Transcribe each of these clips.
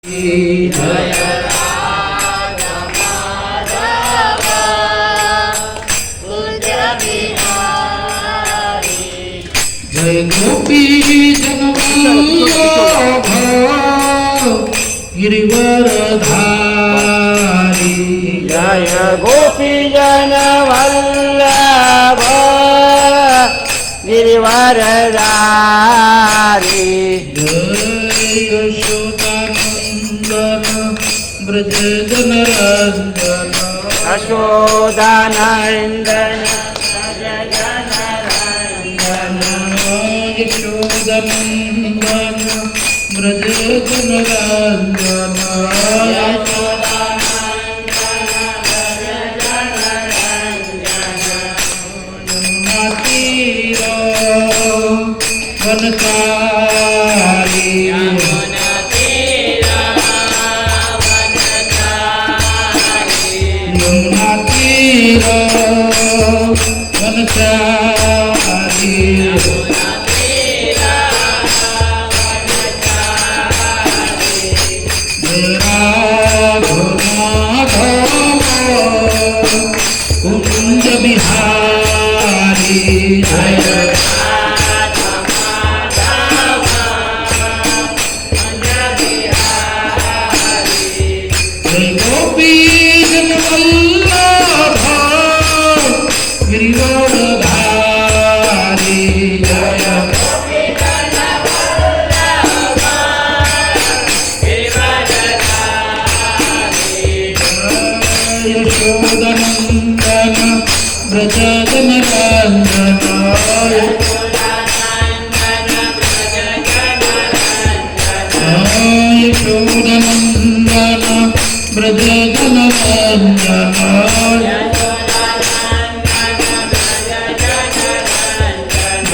जय जय गोपी जनवल्लभ गिरिवरधारी जय गोपी जनवल्लभ गिरिवरधारी जय यशोदानंदन ब्रज जनरंजन यशोदानंदन यशोदानंदन ब्रज जनरंजन तीर वनचारी यमुना तीर वनचारी कुंज बिहारी जय गोपी जनवल्लभ गिरिवरधारी जय यशोदानंदन ब्रज जनरंजन यशोदानंदन ब्रज जनरंजन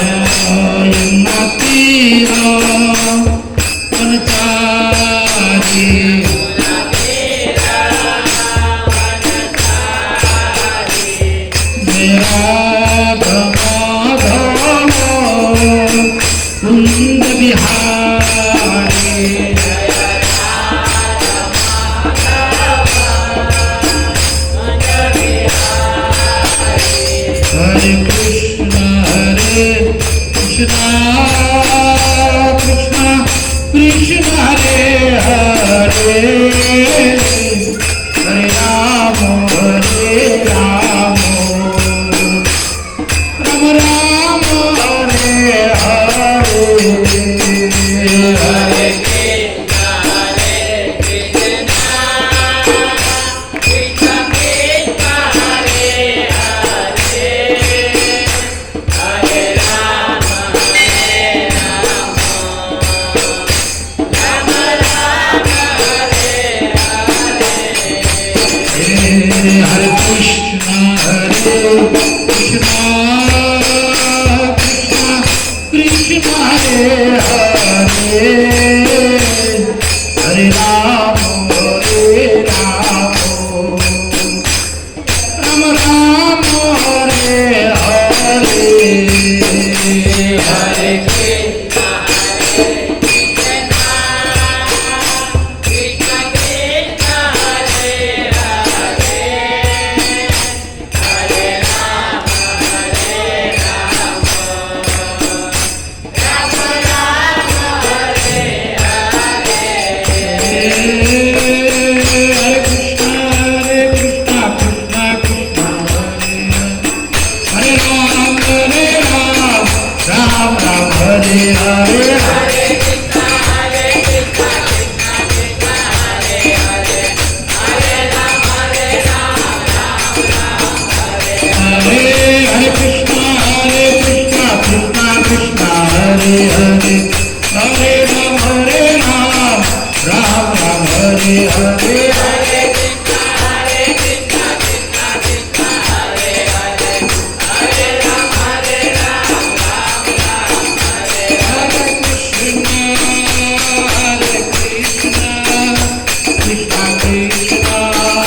यमुना तीर वनचारी कुंज बिहारी हरे कृष्ण कृष्ण कृष्ण हरे हरे हरे राम राम राम हरे हरे हरे हरे कृष्ण कृष्ण हरे हरे हरे राम राम राम हरे हरे हरे राम राम हरे हरे हरे हरे कृष्ण कृष्ण कृष्ण हरे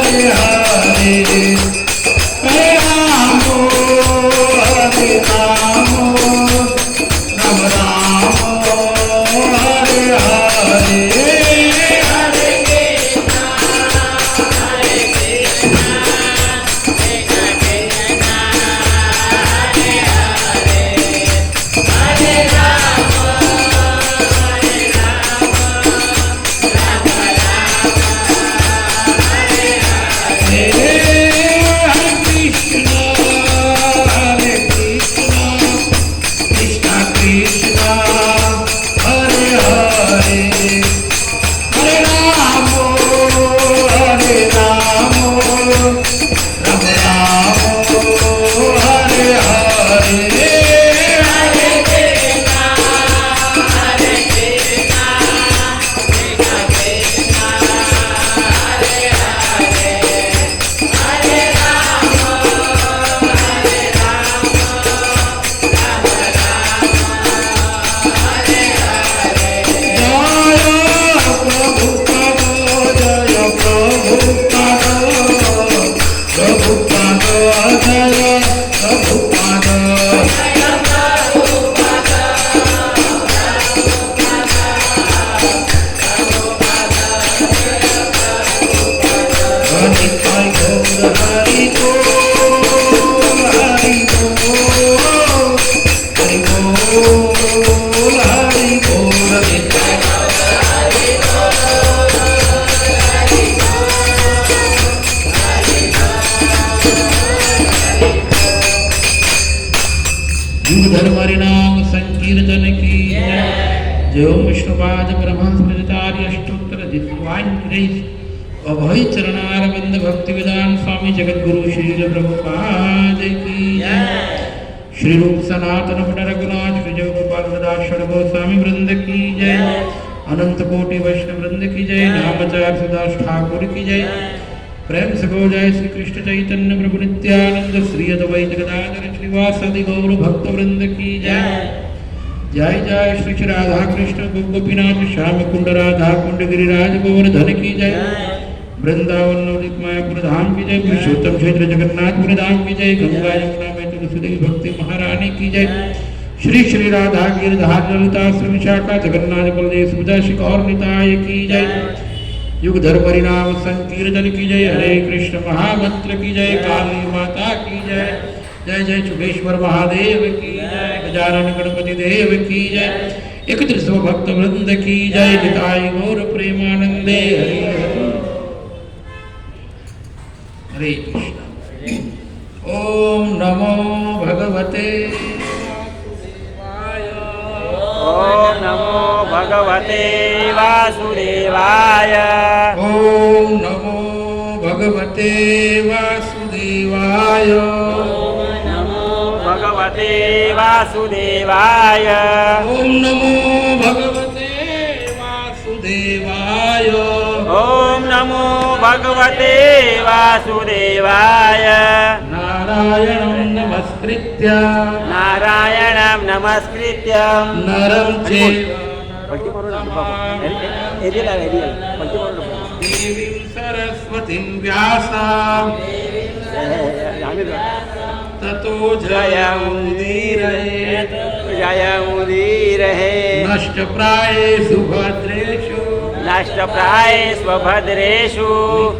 हरे हरे राम राम राम हरे हरे हरे राम राम हरे हरे हरिनाम संकीर्तन की जय ओम विष्णुपाद परमहंस प्रजतार्य अष्टोत्तर दिव्यान्ग्रही अभय चरणारविंद भक्ति विदान स्वामी जगद्गुरु श्रील प्रभुपाद की श्री रूप सनातन भट्ट रघुनाथ श्री जय गोपाल दास गोस्वामी वृंद की जय अनंत कोटि वैष्णव वृंद की जय नामचार सुदास ठाकुर की जय प्रेम से गो जय श्री कृष्ण चैतन्य प्रभु नित्यानंद श्री अद्वैत गदाधर श्रीवासादि गौर भक्त वृंद की जय जय जय श्री श्री राधा कृष्ण गोपीनाथ श्याम कुंड राधा कुंड गिरिराज गोवर्धन की जय वृंदावन नवदीप मायापुर धाम की जय पुरुषोत्तम क्षेत्र जगन्नाथपुर धाम की जय गंगा यमुना में तुलसीदेवी भक्ति महारानी की जय श्री श्री राधा गिरधार ललिता श्री विशाखा जगन्नाथ बलदेव सुधा शिखौर निताय की जय युग धर्म परिणाम संकीर्तन की जय हरे कृष्ण महामंत्र की जय काली माता की जय जय जय चुगेश्वर महादेव की जय गजानन गणपति देव की जय एक त्रिस्व भक्त वृंद की जय निताय गौर प्रेमानंदे हरे कृष्ण ओम नमो भगवते ओम नमो भगवते वासुदेवाय ओम नमो भगवते वासुदेवाय भगवते वासुदेवाय ओम नमो भगवते वासुदेवाय ओम नमो भगवते वासुदेवाय नारायणं नमस्कृत्य नारायणं नमस्कृत्य नरं चैव देवीं सरस्वतीं व्यासां ततो जयमुदीरयेत् जयमुदीरहे नष्टप्रायेषु भद्रेषु नष्टप्रायेषु भद्रेषु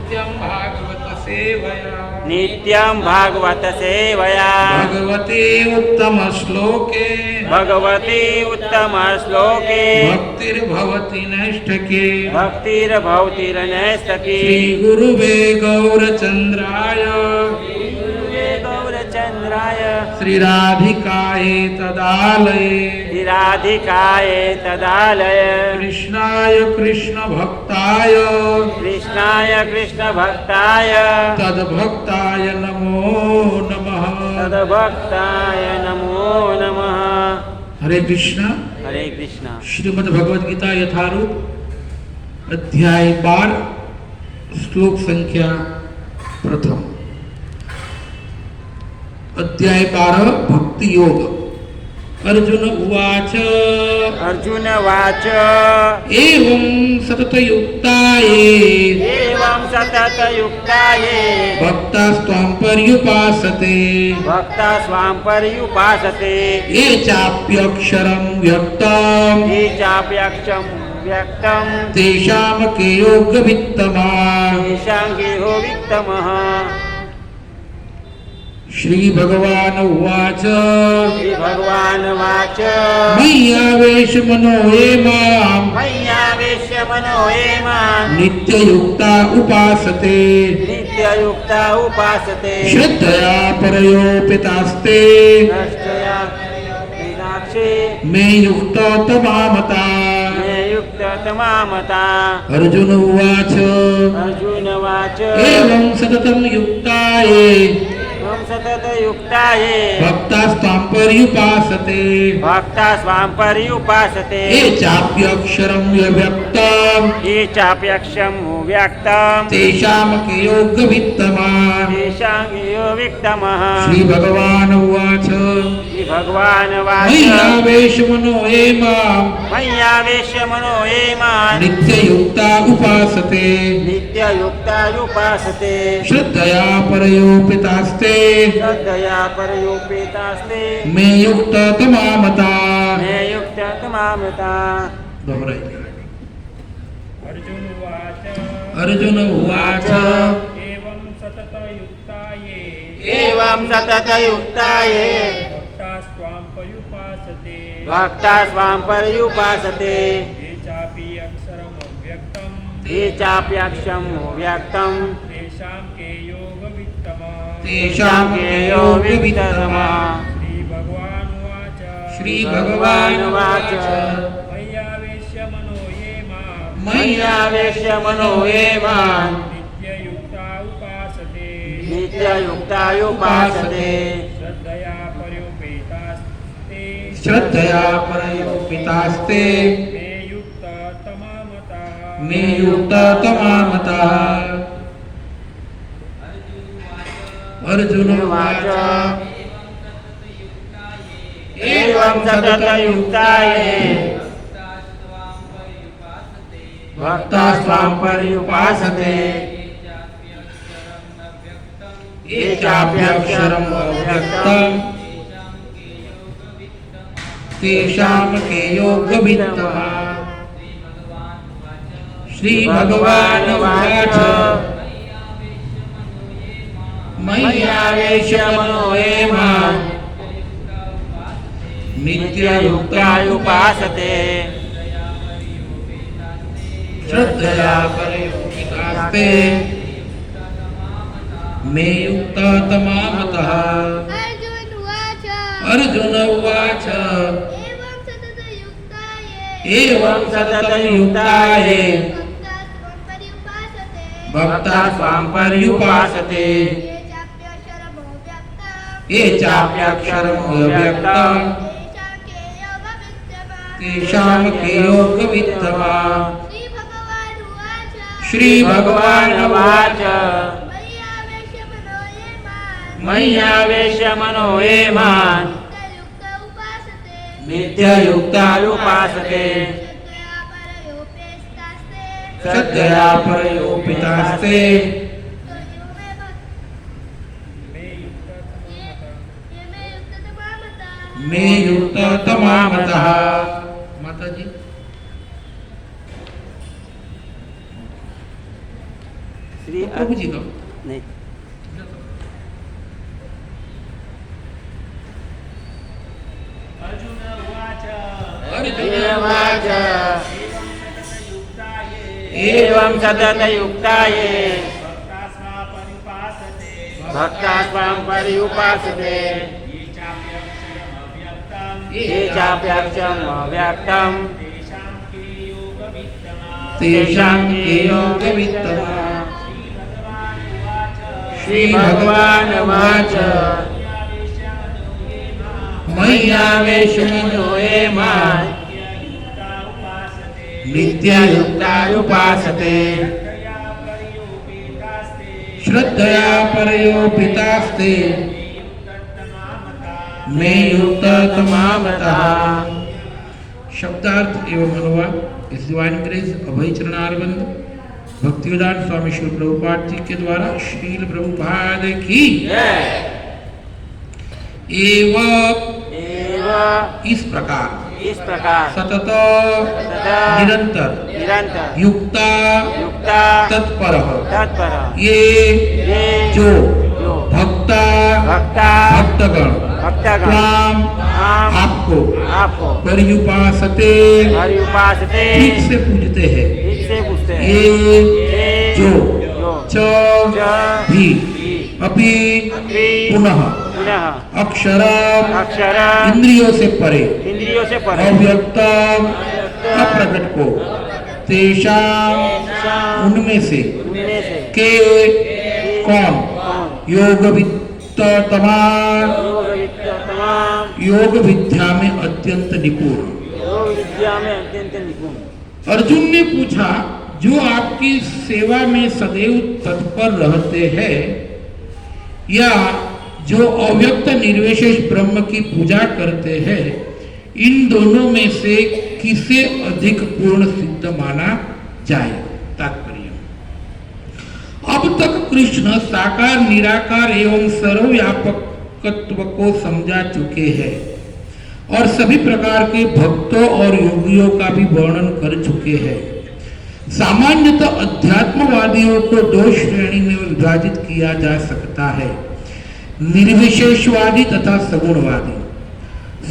नित्यं भागवत सेवया नित्यं भागवत सेवया भगवते उत्तम श्लोके भगवती उत्तम श्लोके भक्तिर्भवति नैष्ठके भक्तिर्भवति नैष्ठके श्री गुरुवे गौरचंद्राय गौरचंद्राय श्री राधिकाये तदालये राधिकाय तदालय कृष्णाय कृष्ण भक्ताय कृष्णाय कृष्ण भक्ताय तद्भक्ताय नमो नमः तद्भक्ताय नमो नमः हरे कृष्ण हरे कृष्ण श्रीमद् भगवद गीता यथारूप अध्याय 12 श्लोक संख्या प्रथम अध्याय 12 भक्ति योग अर्जुन उवाच अर्जुन वाच एवं सततयुक्ताये एवं सततयुक्ताये भक्तास्त्वां पर्युपासते भक्ता स्वां पर्युपासते ये चाप्यक्षरं व्यक्तं ये चाप्यक्षं व्यक्तं तेषां के योगवित्तमा तेषां गेहो वित्तमः श्री भगवान उवाच श्री भगवान वाच मय्यावेश मनो ये मां मय्यावेश्य मनो ये मां नित्ययुक्ता उपासते नित्ययुक्ता उपासते श्रद्धया परयोपितास्ते नष्टया मीनाक्षी मे युक्ततमामता मे युक्ततमामता अर्जुन उवाच अर्जुन वाच एवं सततं युक्ताये त्वं सततयुक्ताये भक्तास्त्वां पर्युपासते भक्ता स्वां पर्युपासते ये चाप्यक्षरं व्यक्तं ये चाप्यक्षं व्यक्तं तेषां के योगवित्तमा तेषां गेहो वित्तमः श्री भगवान उवाच श्री भगवान वाच मय्यावेश मनो ये मां मय्यावेश्य मनो ये मां नित्ययुक्ता उपासते नित्ययुक्ता उपासते श्रद्धया परयोपितास्ते श्रद्धया परयोपेतास्ते मे युक्ततमामता मे युक्ततमामता दोहराई अर्जुन उवाच एवं सततयुक्ताये एवं सततयुक्ताये भक्तास्त्वां पर्युपासते भक्ता स्वां पर्युपासते ये चापि अक्षरमव्यक्तं ये चाप्यक्षं व्यक्तं तेषां के योगवित्तमा तेषां के योगवित्तमा श्रीभगवानुवाच श्री भगवानुवाच मय्यावेश्य मनो ये मां मय्यावेश्य मनो ये मां नित्ययुक्ता उपासते नित्ययुक्ता उपासते श्रद्धया पर्युपेतास्ते श्रद्धया परयोपितास्ते मे युक्ततमा मता मे युक्ततमा मतः। अर्जुन उवाच एवं सततयुक्ता ये भक्ता स्वां पर्युपासते ये चाप्यक्षरम् अव्यक्तम् तेषां के योगवित्तमः। श्री भगवानुवाच मय्यावेश्य मनो ये मां नित्ययुक्ता उपासते श्रद्धया परयोपितास्ते मे युक्ततमा मतः। अर्जुन उवाच एवं सततयुक्ता ये भक्ता स्वां पर्युपासते ये चाप्यक्षरम् अव्यक्तम् तेषां के योगवित्तमः। श्री भगवानुवाच मय्यावेश्य मनो ये मां नित्ययुक्ता उपासते श्रद्धया परयोपितास्ते मे युक्ततमा मे युक्ततमा मता मतः। माता जी श्री प्रभु जी का नहीं अर्जुन उवाच अर्जुन उवाच एवं एवं सततयुक्ता ये सततयुक्ता ये भक्ता स्वा पर्युपासते भक्ता स्वां पर्युपासते ये चाप्यक्षरम् अव्यक्तम् ये चाप्यक्षरम् अव्यक्तम् तेषां के तेषां के योगवित्तमः। योगवित्तमः। श्री भगवानुवाच मय्यावेश्य मनो ये मां नित्ययुक्ता उपासते श्रद्धया परयोपितास्ते मे युक्ततमा मतः। शब्दार्थ एवं अनुवाद इस डिवाइन ग्रेस अभय चरणारविंद भक्तिवेदांत स्वामी श्री प्रभुपाद जी के द्वारा श्रील प्रभुपाद की एवं इस प्रकार इस प्रकार सतत सतत निरंतर निरंतर युक्ता युक्ता तत्पर तत्पर ये जो भक्ता भक्ता भक्तगण भक्तगण राम राम आपको पर्युपासते पर्युपासते ठीक से पूजते हैं ठीक से पूछते हैं ये जो च भी अपि पुनः अक्षर इंद्रियों से परे इंद्रियों से परे अव्यक्त अप्रकट को तेषां उनमें से के कौन योगवित्तमा योग विद्या में अत्यंत निपुण। विद्या में अत्यंत निपुण। अर्जुन ने पूछा जो आपकी सेवा में सदैव तत्पर रहते हैं या जो अव्यक्त निर्विशेष ब्रह्म की पूजा करते हैं इन दोनों में से किसे अधिक पूर्ण सिद्ध माना जाए। तात्पर्य अब तक कृष्ण साकार निराकार एवं सर्वव्यापकत्व को समझा चुके हैं और सभी प्रकार के भक्तों और योगियों का भी वर्णन कर चुके हैं। सामान्यतः अध्यात्मवादियों को दो श्रेणी में विभाजित किया जा सकता है, निर्विशेषवादी तथा सगुणवादी।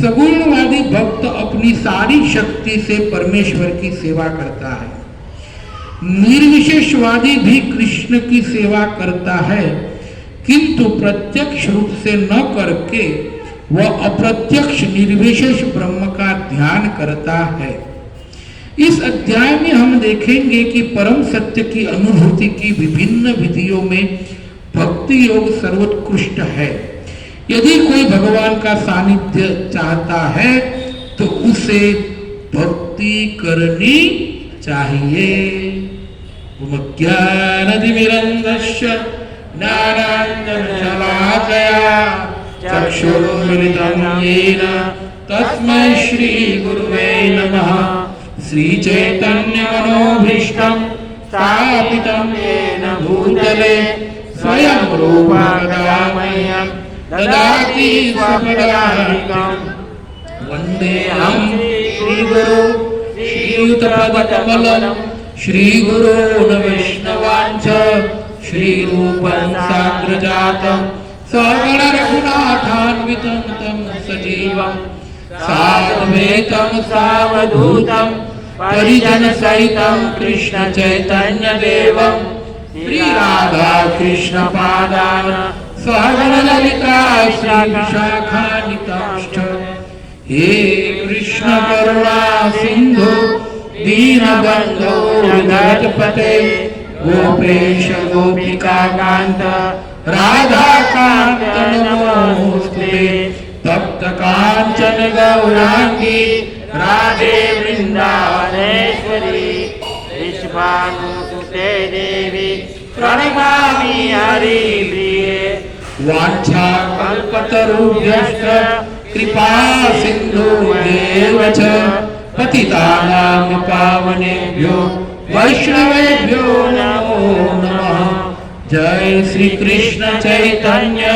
सगुणवादी भक्त अपनी सारी शक्ति से परमेश्वर की सेवा करता है। निर्विशेषवादी भी कृष्ण की सेवा करता है किंतु प्रत्यक्ष रूप से न करके वह अप्रत्यक्ष निर्विशेष ब्रह्म का ध्यान करता है। इस अध्याय में हम देखेंगे कि परम सत्य की अनुभूति की विभिन्न विधियों में भक्ति योग सर्वोत्कृष्ट है। यदि कोई भगवान का सानिध्य चाहता है तो उसे भक्ति करनी चाहिए। ज्ञानतिमिरन्धस्य ज्ञानाञ्जनशलाकया चक्षुरुन्मिलितं येन तस्मै श्रीगुरुवे नमः। श्रीचैतन्यमनोभीष्टं स्थापितं येन भूतले स्वयं रूपा कदा मह्यं ददाति स्वपदान्तिकम्। वन्देऽहं श्रीगुरो श्रीयुतपदकमलं श्रीगुरोन् वैष्णवांश्च श्रीरूपं साग्रजातं सगणरघुनाथान्वितं तं सजीवं साद्वैतं सावधूतं परिजनसहितं कृष्णचैतन्यदेवं श्रीराधाकृष्णपादान् सहगणललिता श्रीविशाखान्वितांश्च। हे कृष्ण करुणा सिंधु दीनबंधो जगत्पते गोपेश गोपिका कांत राधा कांत नमोस्तुते। तप्त कांचन गौरांगी राधे वृंदावनेश्वरी विश्वानुसुते देवी प्रणमामि हरिप्रिये। वाञ्छा कल्पतरुभ्यश्च कृपा सिन्धुभ्येव च पतितानां पावनेभ्यो वैष्णवेभ्यो नमो नमः। जय श्री कृष्ण चैतन्य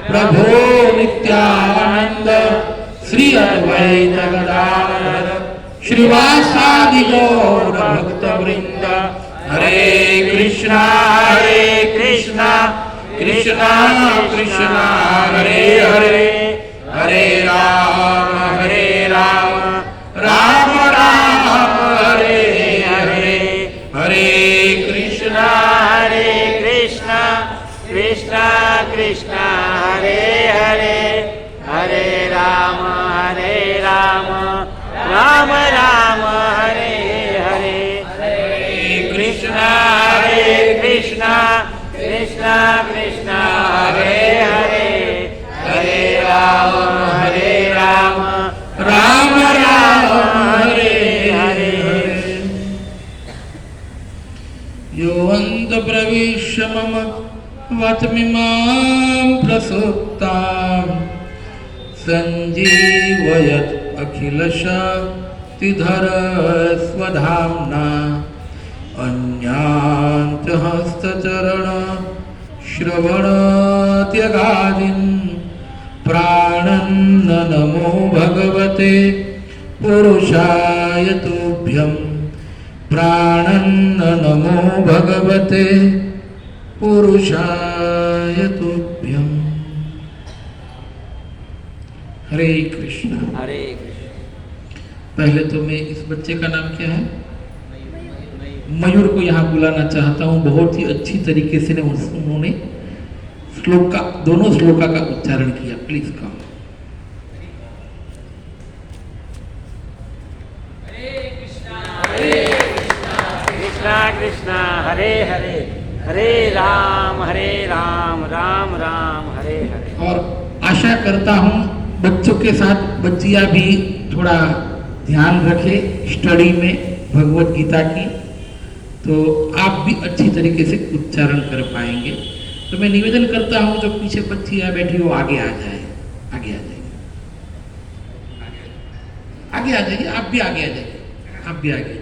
प्रभो नित्यानंद श्री अद्वैत गदाधर श्रीवासादि गौर भक्तवृंद। हरे कृष्णा कृष्णा कृष्णा हरे हरे हरे राम राम राम हरे हरे। हरे कृष्णा कृष्णा कृष्णा हरे हरे हरे राम राम राम हरे हरे। कृष्णा कृष्णा कृष्णा हरे हरे हरे राम राम राम हरे हरे। यो अन्त प्रविश्य मम वाचमिमां प्रसुप्तां संजीवयत् अखिलशक्तिधर स्वधाम्ना। अन्यान्त हस्तचरण श्रवणत्यगादीन् प्राणन्न नमो भगवते पुरुषाय तुभ्यं। प्राणन्न नमो भगवते पुरुषाय तुभ्यं। हरे कृष्ण। हरे कृष्ण। पहले तो मैं इस बच्चे का नाम क्या है, मयूर को यहाँ बुलाना चाहता हूँ। बहुत ही अच्छी तरीके से उन्होंने श्लोक का, दोनों श्लोका का उच्चारण किया। Please come. कृष्णा कृष्णा हरे हरे हरे राम राम राम हरे हरे। और आशा करता हूँ बच्चों के साथ बच्चियाँ भी थोड़ा ध्यान रखे स्टडी में भगवत गीता की, तो आप भी अच्छी तरीके से उच्चारण कर पाएंगे। तो मैं निवेदन करता हूँ जो पीछे बच्चियाँ बैठी हो आगे आ जाए, आगे आ जाइए, आगे आ जाइए, आप भी आगे आ जाइए, आप भी आगे आ जाइए।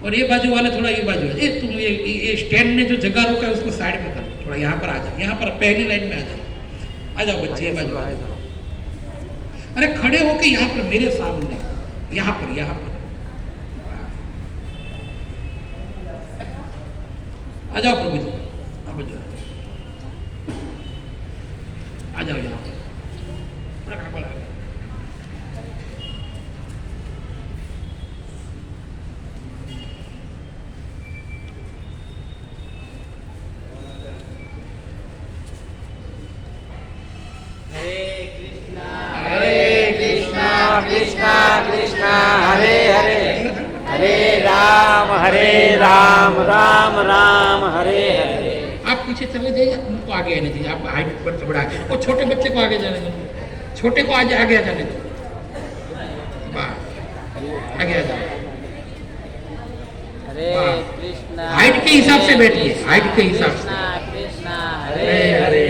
और ये बाजू वाले थोड़ा ये बाजू है, तुम ये स्टैंड ने जो जगह रोका है उसको साइड में कर दो, थोड़ा यहाँ पर आ जाओ, यहाँ पर पहली लाइन में आ जाओ, आ जाओ बच्चे ये बाजू आ जाओ। अरे खड़े होके यहाँ पर मेरे सामने, यहाँ पर आ जाओ प्रभु जी, आप आ जाओ यहाँ पर। हरे राम राम हरे हरे। आप पीछे चले जाइए, उनको आगे आने दीजिए। आप हाइट पर से बढ़ा के वो छोटे बच्चे को आगे जाने दो, छोटे को आज आगे आ जाने दो। वाह, आगे आ जाओ। हरे वाह। कृष्णा हाइट के हिसाब से बैठिए, हाइट के हिसाब से। कृष्णा कृष्णा हरे हरे हरे,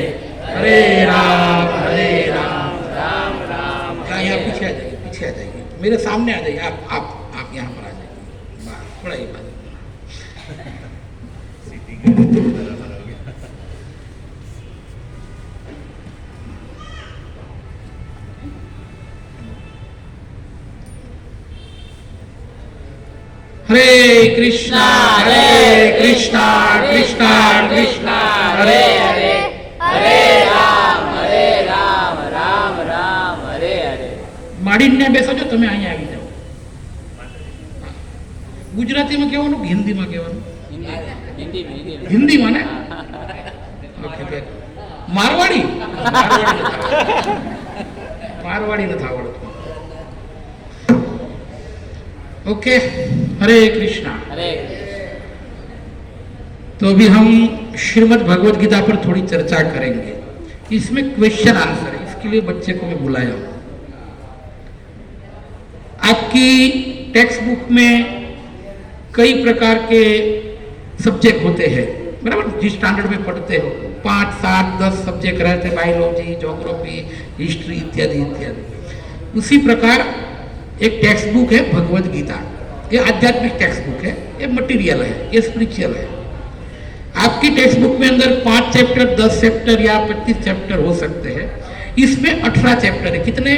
हरे राम हरे राम। राम राम हाँ, यहाँ पीछे आ जाइए, पीछे आ जाइए, मेरे सामने आ जाइए। आप यहाँ पर आ जाइए। वाह, थोड़ा ही बात। हरे कृष्णा कृष्णा कृष्णा कृष्णा हरे हरे। हरे राम राम राम हरे हरे। માડીને બેસો છો તમે, અહીંયા આવી જાઓ। ગુજરાતીમાં કહેવાનું કે હિન્દીમાં કહેવાનું? हिंदी હિન્દીમાં ને? Okay, okay. મારવાડી મારવાડી નથી આવડતું। ओके, हरे कृष्णा। हरे तो अभी हम श्रीमद् भगवद गीता पर थोड़ी चर्चा करेंगे। इसमें क्वेश्चन आंसर है, इसके लिए बच्चे को मैं बुलाया हूं। आपकी टेक्स्ट बुक में कई प्रकार के सब्जेक्ट होते हैं, बराबर? जिस स्टैंडर्ड में पढ़ते हो 5, 7, 10 सब्जेक्ट रहते, बायोलॉजी, ज्योग्राफी, हिस्ट्री इत्यादि इत्यादि। उसी प्रकार एक टेक्स्ट बुक है भगवद गीता। ये आध्यात्मिक टेक्स्ट बुक है, ये मटेरियल है, ये स्पिरिचुअल है। आपकी टेक्स्ट बुक में अंदर 5 चैप्टर, 10 चैप्टर या 25 चैप्टर हो सकते हैं। इसमें 18 चैप्टर है। कितने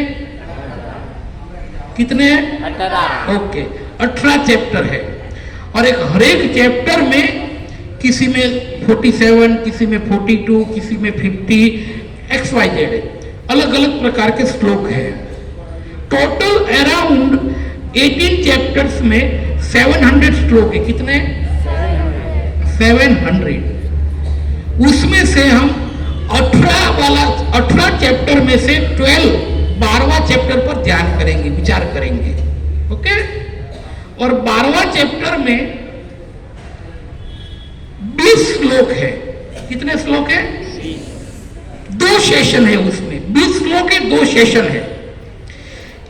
कितने? 18। ओके, 18 चैप्टर है। और एक हर एक चैप्टर में किसी में 47, किसी में 42, किसी में 50, XYZ है। अलग अलग प्रकार के श्लोक है। टोटल अराउंड 18 चैप्टर्स में 700 श्लोक है। कितने? 700। उसमें से हम 18 चैप्टर में से 12वां चैप्टर पर ध्यान करेंगे, विचार करेंगे। ओके? और 12वां चैप्टर में 20 श्लोक है। कितने श्लोक है? 2 सेशन है उसमें। 20 श्लोक है, 2 सेशन है।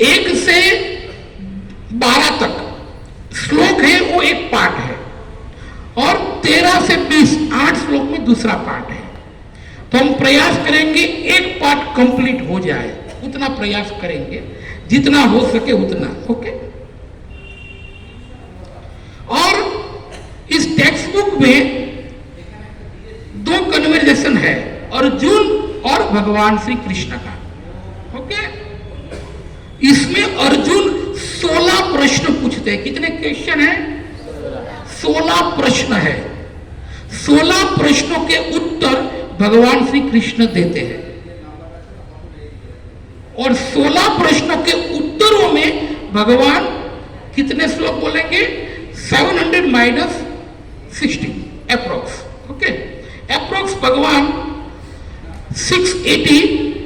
1 से 12 तक श्लोक है, वो एक पार्ट है। और 13 से 20 8 श्लोक में दूसरा पार्ट है। तो हम प्रयास करेंगे एक पार्ट कंप्लीट हो जाए, उतना प्रयास करेंगे, जितना हो सके उतना। ओके? और इस टेक्स्ट बुक में 2 कन्वर्सेशन है, अर्जुन और भगवान श्री कृष्ण का। ओके? इसमें अर्जुन 16 प्रश्न पूछते हैं। कितने क्वेश्चन है? 16 प्रश्न है। 16 प्रश्नों के उत्तर भगवान श्री कृष्ण देते हैं। और 16 प्रश्नों के उत्तरों में भगवान कितने श्लोक बोलेंगे? 700 - 16 अप्रोक्स। ओके? अप्रोक्स भगवान 680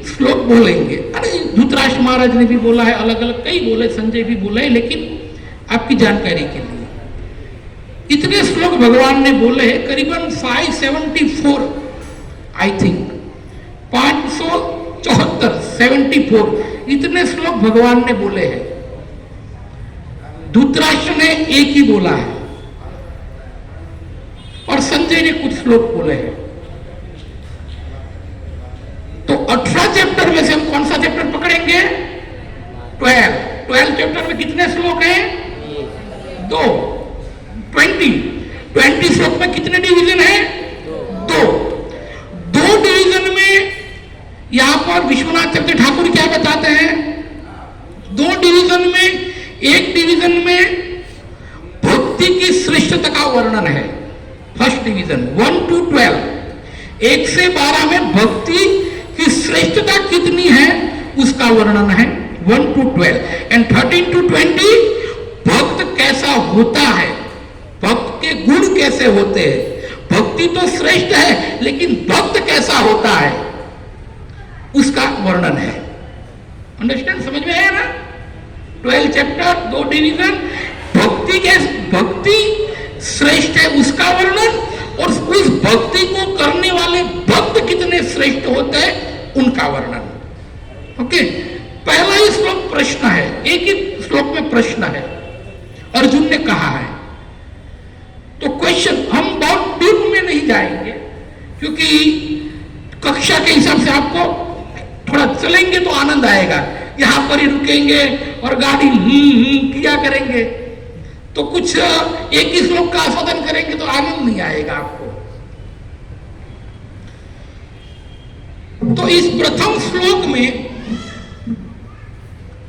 श्लोक बोलेंगे। अरे धृतराष्ट्र महाराज ने भी बोला है, अलग अलग कई बोले, संजय भी बोले, लेकिन आपकी जानकारी के लिए इतने श्लोक भगवान ने बोले हैं। करीबन 574 आई थिंक 574 74 इतने श्लोक भगवान ने बोले हैं। धृतराष्ट्र ने एक ही बोला है और संजय ने कुछ श्लोक बोले हैं। तो 18 चैप्टर में से हम कौन सा चैप्टर पकड़ेंगे? 12 चैप्टर में कितने श्लोक हैं? 2 20 श्लोक में कितने डिवीजन है? 2 डिवीजन में यहां पर विश्वनाथ चक्रवर्ती ठाकुर क्या बताते हैं? 2 डिवीजन में, एक डिवीजन में भक्ति की श्रेष्ठता का वर्णन है। फर्स्ट डिवीजन 1 to 12, 1 से 12 में भक्ति की श्रेष्ठता कितनी है उसका वर्णन है 1 to 12। एंड 13 to 20 भक्त कैसा होता है, भक्त के गुण कैसे होते हैं। भक्ति तो श्रेष्ठ है, लेकिन भक्त कैसा होता है उसका वर्णन है। अंडरस्टैंड? समझ में आया ना? 12 चैप्टर, 2 डिवीजन। भक्ति श्रेष्ठ है उसका वर्णन उसका वर्णन। ओके, पहला ही श्लोक प्रश्न है, एक ही श्लोक में प्रश्न है, अर्जुन ने कहा है। तो क्वेश्चन, हम बहुत डीप में नहीं जाएंगे क्योंकि कक्षा के हिसाब से आपको थोड़ा चलेंगे तो आनंद आएगा, यहां पर ही रुकेंगे और गाड़ी किया करेंगे तो कुछ एक ही श्लोक का आस्वादन करेंगे तो आनंद नहीं आएगा आपको। तो इस प्रथम श्लोक में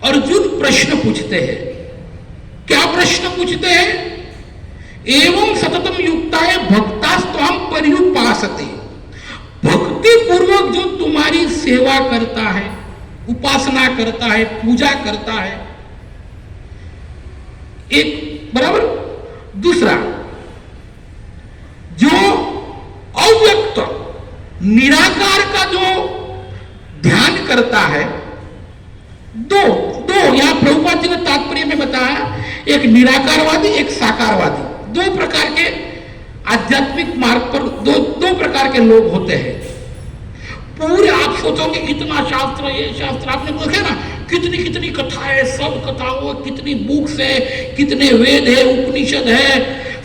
अर्जुन प्रश्न पूछते हैं। क्या प्रश्न पूछते हैं? एवं सततम युक्ताय भक्तास्त्वाम पर्युपासते, भक्ति पूर्वक जो तुम्हारी सेवा करता है, उपासना करता है, पूजा करता है, एक बराबर। दूसरा, जो अव्यक्त निराकार का जो ध्यान करता है, दो यहां प्रभुपाद जी ने तात्पर्य में बताया, एक निराकारवादी, एक साकारवादी, दो प्रकार के आध्यात्मिक मार्ग पर दो प्रकार के लोग होते हैं। पूरे आप सोचोगे इतना शास्त्र, ये शास्त्र, आपने देखा ना कितनी कथाएं, सब कथाओं, कितनी बुक्स है, कितने वेद है, उपनिषद है,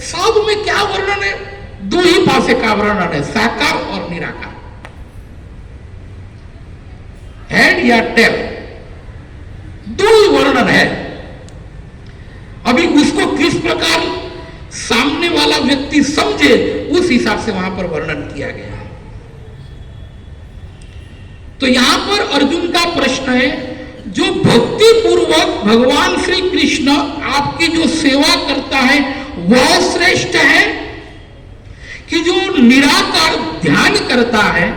सब में क्या वर्णन है? दो ही भाषा का वर्णन है, साकार और निराकार, हेड या टेल, दो ही वर्णन है। अभी उसको किस प्रकार सामने वाला व्यक्ति समझे उस हिसाब से वहां पर वर्णन किया गया है। तो यहां पर अर्जुन का प्रश्न है, जो भक्ति पूर्वक भगवान श्री कृष्ण आपकी जो सेवा करता है वह श्रेष्ठ है कि जो निराकार ध्यान करता है,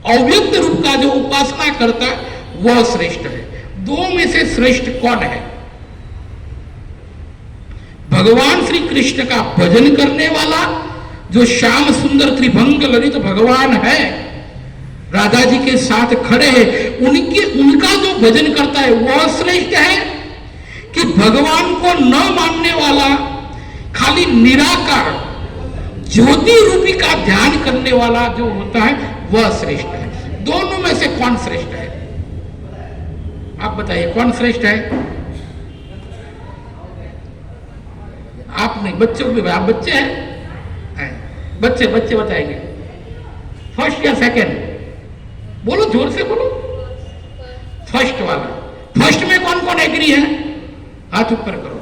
अव्यक्त रूप का जो उपासना करता है वह श्रेष्ठ है? दो में से श्रेष्ठ कौन है? भगवान श्री कृष्ण का भजन करने वाला, जो श्याम सुंदर त्रिभंग ललित भगवान है, राधा जी के साथ खड़े हैं, उनका जो भजन करता है वह श्रेष्ठ है कि भगवान को न मानने वाला, खाली निराकार ज्योति रूपी का ध्यान करने वाला जो होता है वह श्रेष्ठ है? दोनों में से कौन श्रेष्ठ है? आप बताइए, कौन श्रेष्ठ है? आप नहीं, बच्चों भी, आप बच्चे हैं, बच्चे बताएंगे, फर्स्ट या सेकंड? बोलो, जोर से बोलो। फर्स्ट वाला। फर्स्ट में कौन कौन एग्री है? हाथ ऊपर करो।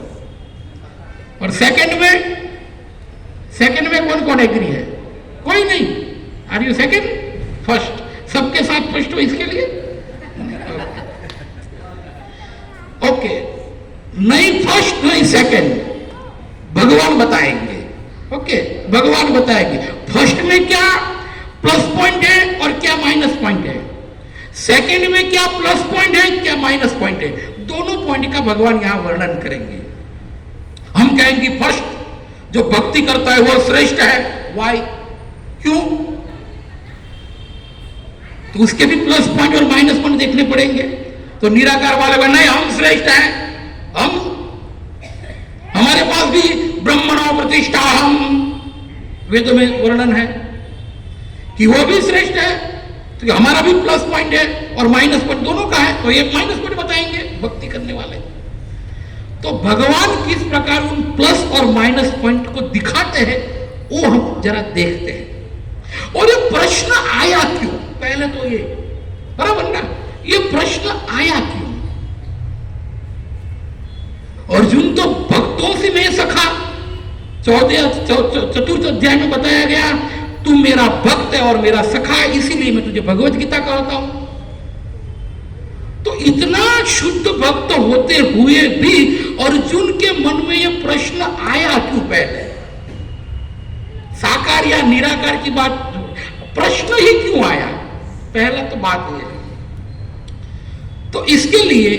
और सेकंड में कौन कौन एग्री है? कोई नहीं। Are you second? फर्स्ट? सबके साथ फर्स्ट हो इसके लिए? ओके, नहीं फर्स्ट नहीं सेकंड, भगवान बताएंगे। ओके, भगवान बताएंगे फर्स्ट में क्या प्लस पॉइंट है और क्या माइनस पॉइंट है, सेकंड में क्या प्लस पॉइंट है, क्या माइनस पॉइंट है, दोनों पॉइंट का भगवान यहां वर्णन करेंगे। हम कहेंगे फर्स्ट जो भक्ति करता है वह श्रेष्ठ है। वाई? क्यों? तो उसके भी प्लस पॉइंट और माइनस पॉइंट देखने पड़ेंगे। तो निराकार वाले को नहीं, हम श्रेष्ठ हैं, हमारे पास भी ब्रह्मणो प्रतिष्ठा, हम वेद में वर्णन है कि वो भी श्रेष्ठ है, तो हमारा भी प्लस पॉइंट है और माइनस पॉइंट दोनों का है, तो ये माइनस पॉइंट बताएंगे भक्ति करने वाले। तो भगवान किस प्रकार उन प्लस और माइनस पॉइंट को दिखाते हैं वो हम जरा देखते हैं। और ये प्रश्न आया क्यों? पहले तो ये बराबर ना, ये प्रश्न आया क्यों? अर्जुन तो भक्तों से में सखा, चतुर्थ अध्याय में बताया गया तू मेरा भक्त है और मेरा सखा है, इसीलिए मैं तुझे भगवत गीता कहता हूं। तो इतना शुद्ध भक्त होते हुए भी अर्जुन के मन में यह प्रश्न आया क्यों? पहले साकार या निराकार की बात, प्रश्न ही क्यों आया? पहला तो बात यह है। तो इसके लिए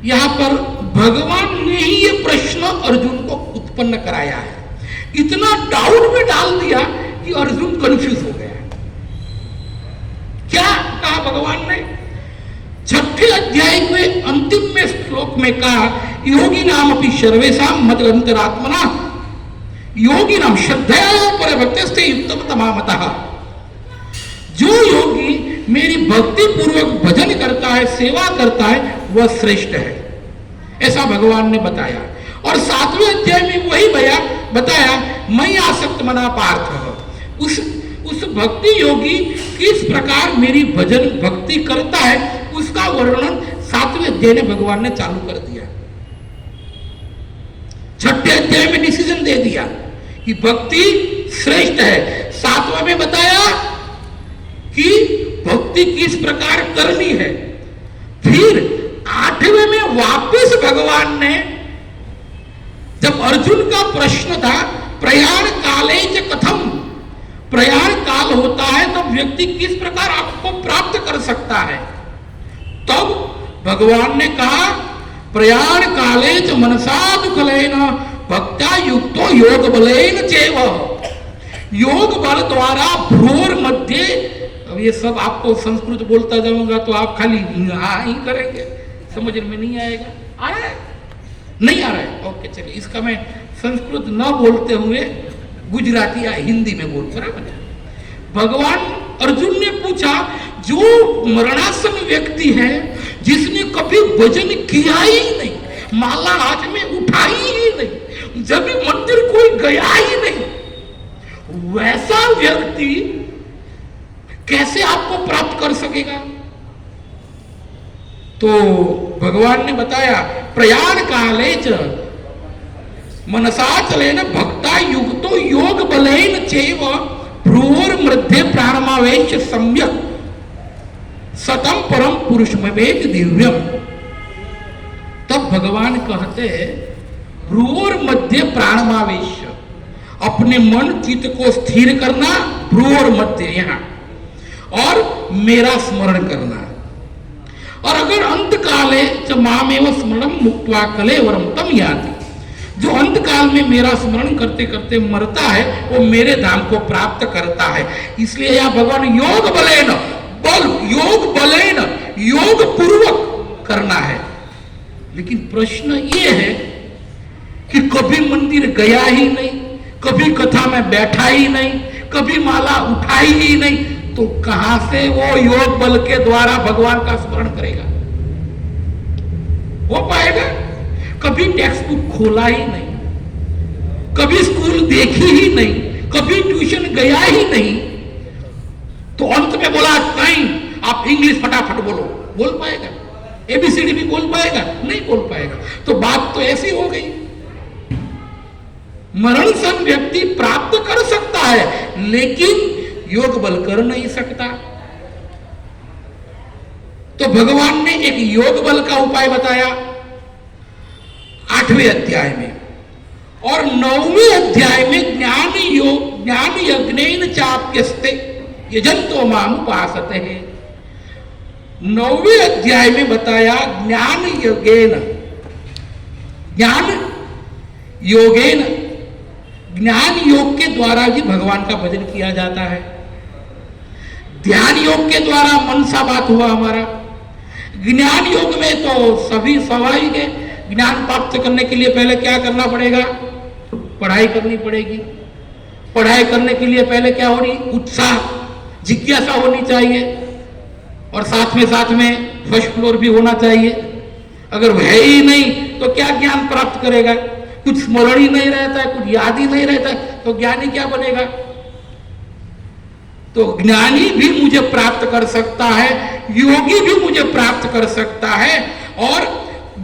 यहां पर भगवान ने ही यह प्रश्न अर्जुन को उत्पन्न कराया है, इतना डाउट में डाल दिया कि अर्जुन कंफ्यूज हो गया। क्या कहा भगवान ने? छठे अध्याय में अंतिम में श्लोक में कहा, योगी नाम अपनी सर्वेशम मदंतरात्मना योगी नाम श्रद्धया पर भक्तस्ते युक्तम तमामतः। जो योगी मेरी भक्ति पूर्वक भजन करता है, सेवा करता है, वह श्रेष्ठ है, ऐसा भगवान ने बताया। और 7वें अध्याय में वही बताया, मैं आसक्त मना पार्थ, उस भक्ति योगी किस प्रकार मेरी भजन भक्ति करता है, उसका वर्णन 7वें अध्याय में भगवान ने चालू कर दिया। 6ठे अध्याय में डिसीजन दे दिया कि भक्ति श्रेष्ठ है। 7वां में बताया कि भक्ति किस प्रकार करनी है। फिर 8वें में वापस भगवान ने, जब अर्जुन का प्रश्न था प्रयाण काले च कथम, प्रयाण काल होता है तो व्यक्ति किस प्रकार आपको प्राप्त कर सकता है, तब भगवान ने कहा प्रयाण काले च मनसा दुखलेन भक्त्या युक्तो योग बलेन चैव, योग बल द्वारा भ्रूर मध्य। अब ये सब आपको संस्कृत बोलता जाऊंगा तो आप खाली ही करेंगे, समझ में नहीं आएगा। आ रहा है? नहीं आ रहा है? ओके चलिए, इसका मैं संस्कृत न बोलते हुए गुजराती या हिंदी में बोल, बराबर। भगवान अर्जुन ने पूछा, जो मरणासन व्यक्ति है, जिसने कभी भजन किया ही नहीं, माला हाथ में उठाई ही नहीं, जब भी मंदिर कोई गया ही नहीं, वैसा व्यक्ति कैसे आपको प्राप्त कर सकेगा? तो भगवान ने बताया प्रयाण काले च मनसा चलेन भक्ता युक्तो योग बलेन चैव भ्रूर मध्य प्राणमावेश सम्यक सतम परम पुरुषमवेद दिव्यम। तब भगवान कहते भ्रूर मध्य प्राणमावेश, अपने मन चित्त को स्थिर करना, भ्रूर मध्य यहां, और मेरा स्मरण करना। और अगर अंत काले च मामेव स्मरणम मुक्त्वा कलेवरम तम याति, जो अंत काल में मेरा स्मरण करते करते मरता है, वो मेरे धाम को प्राप्त करता है। इसलिए यह भगवान योग बलेन, योग बलेन, योग पूर्वक करना है। लेकिन प्रश्न ये है कि कभी मंदिर गया ही नहीं, कभी कथा में बैठा ही नहीं, कभी माला उठाई ही नहीं, तो कहां से वो योग बल के द्वारा भगवान का स्मरण करेगा? हो पाएगा? कभी टेक्स्ट बुक खोला ही नहीं, कभी स्कूल देखी ही नहीं, कभी ट्यूशन गया ही नहीं, तो अंत में बोला नहीं आप इंग्लिश फटाफट बोलो, बोल पाएगा? एबीसीडी भी बोल पाएगा? नहीं बोल पाएगा। तो बात तो ऐसी हो गई। मरण सन व्यक्ति प्राप्त कर सकता है, लेकिन योग बल कर नहीं सकता। तो भगवान ने एक योग बल का उपाय बताया 8वें अध्याय में, और 9वें अध्याय में ज्ञान यज्ञेन चाप्यस्ते यजंतो माम उपासते हैं। 9वें अध्याय में बताया ज्ञान योगेन, ज्ञान योग के द्वारा भी भगवान का भजन किया जाता है। ध्यान योग के द्वारा मन सा बात हुआ हमारा। ज्ञान योग में तो सभी स्वाभाविक है, ज्ञान प्राप्त करने के लिए पहले क्या करना पड़ेगा? पढ़ाई करनी पड़ेगी। पढ़ाई करने के लिए पहले क्या होनी? उत्साह, जिज्ञासा होनी चाहिए, और साथ में फर्स्ट फ्लोर भी होना चाहिए। अगर है ही नहीं तो क्या ज्ञान प्राप्त करेगा? कुछ स्मरण ही नहीं रहता है, कुछ याद ही नहीं रहता है, तो ज्ञानी क्या बनेगा? तो ज्ञानी भी मुझे प्राप्त कर सकता है, योगी भी मुझे प्राप्त कर सकता है। और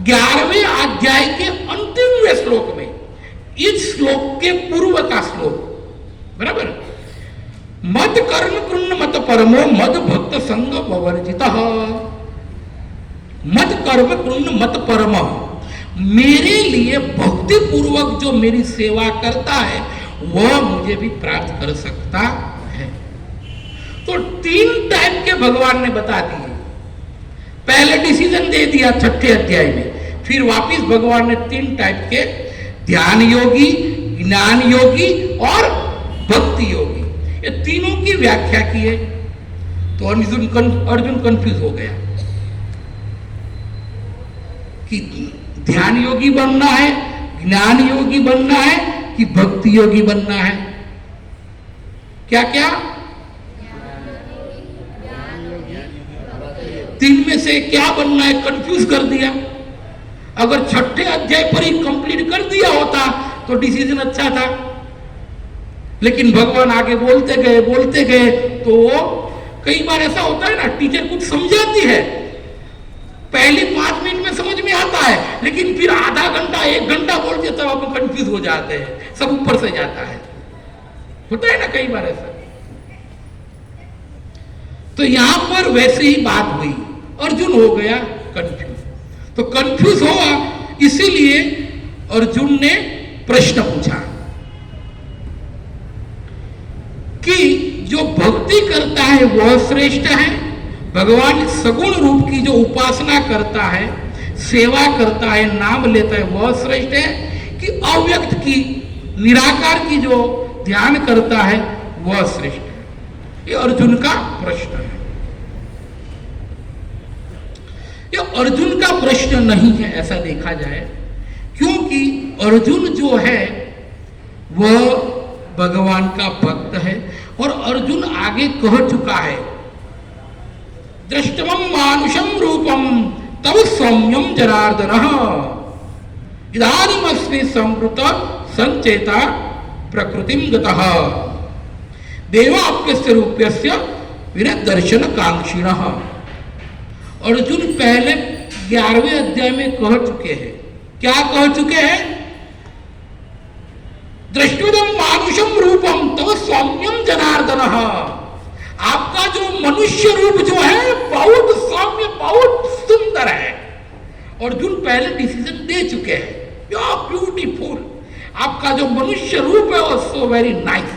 11वें अध्याय के अंतिमवें श्लोक में, इस श्लोक के पूर्व का श्लोक, बराबर, मद कर्म कृण्ण मत परमो मद भक्त संग वर्जितः, मद कर्म कृण्ण मत परम, मेरे लिए भक्ति पूर्वक जो मेरी सेवा करता है वह मुझे भी प्राप्त कर सकता है। तो 3 टाइप के भगवान ने बता दिए। पहले डिसीजन दे दिया 6ठे अध्याय में, फिर वापिस भगवान ने 3 टाइप के, ध्यान योगी, ज्ञान योगी और भक्ति योगी, ये तीनों की व्याख्या की है। तो अर्जुन कंफ्यूज हो गया कि ध्यान योगी बनना है, ज्ञान योगी बनना है कि भक्ति योगी बनना है? क्या क्या? तीन में से क्या बनना है कंफ्यूज कर दिया। अगर छठे अध्याय पर ही कंप्लीट कर दिया होता तो डिसीजन अच्छा था, लेकिन भगवान आगे बोलते गए तो कई बार ऐसा होता है ना, टीचर कुछ समझाती है, पहले 5 मिनट में समझ में आता है, लेकिन फिर आधा घंटा 1 घंटा बोलते तब आप कंफ्यूज हो जाते हैं, सब ऊपर से जाता है। होता है ना कई बार ऐसा। तो यहां पर वैसे ही बात हुई, अर्जुन हो गया कंफ्यूज। तो कंफ्यूज हुआ, इसीलिए अर्जुन ने प्रश्न पूछा कि जो भक्ति करता है वह श्रेष्ठ है, भगवान सगुण रूप की जो उपासना करता है, सेवा करता है, नाम लेता है, वह श्रेष्ठ है, कि अव्यक्त की निराकार की जो ध्यान करता है वह श्रेष्ठ है? ये अर्जुन का प्रश्न है। ये अर्जुन का प्रश्न नहीं है ऐसा देखा जाए, क्योंकि अर्जुन जो है वह भगवान का भक्त है और अर्जुन आगे कह चुका है, दृष्टवम मानुषम रूपम तव सौम्यम जनार्दनः इदानीमस्मि संवृत संचेता प्रकृतिम गतः देवाप्यस्य रूपस्य विरदर्शन कांक्षिणः। अर्जुन पहले 11वें अध्याय में कह चुके हैं, क्या कह चुके हैं? दृष्टुदम मानुषम रूपम तव सौम्यम जनार्दनः। आपका जो मनुष्य रूप जो है बहुत सौम्य, बहुत सुंदर है। अर्जुन पहले डिसीजन दे चुके हैं, यू आर ब्यूटीफुल, आपका जो मनुष्य रूप है वो सो वेरी नाइस,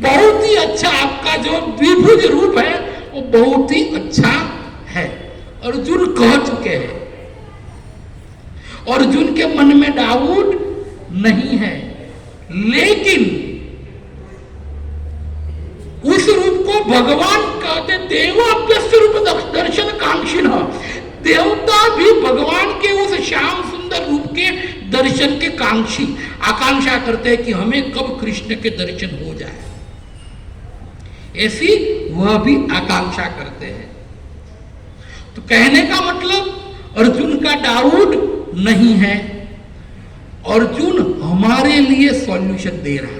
बहुत ही अच्छा, आपका जो द्विभुज रूप है वो बहुत ही अच्छा है। अर्जुन कह चुके हैं, अर्जुन के मन में डाउट नहीं है, लेकिन उस रूप को भगवान कहते देवाप्यस्य रूप दर्शन कांक्षिण। देवता भी भगवान के उस श्याम सुंदर रूप के दर्शन के कांक्षी, आकांक्षा करते हैं कि हमें कब कृष्ण के दर्शन हो जाए, ऐसी वह भी आकांक्षा करते हैं। तो कहने का मतलब अर्जुन का डाउट नहीं है, अर्जुन हमारे लिए सॉल्यूशन दे रहा है।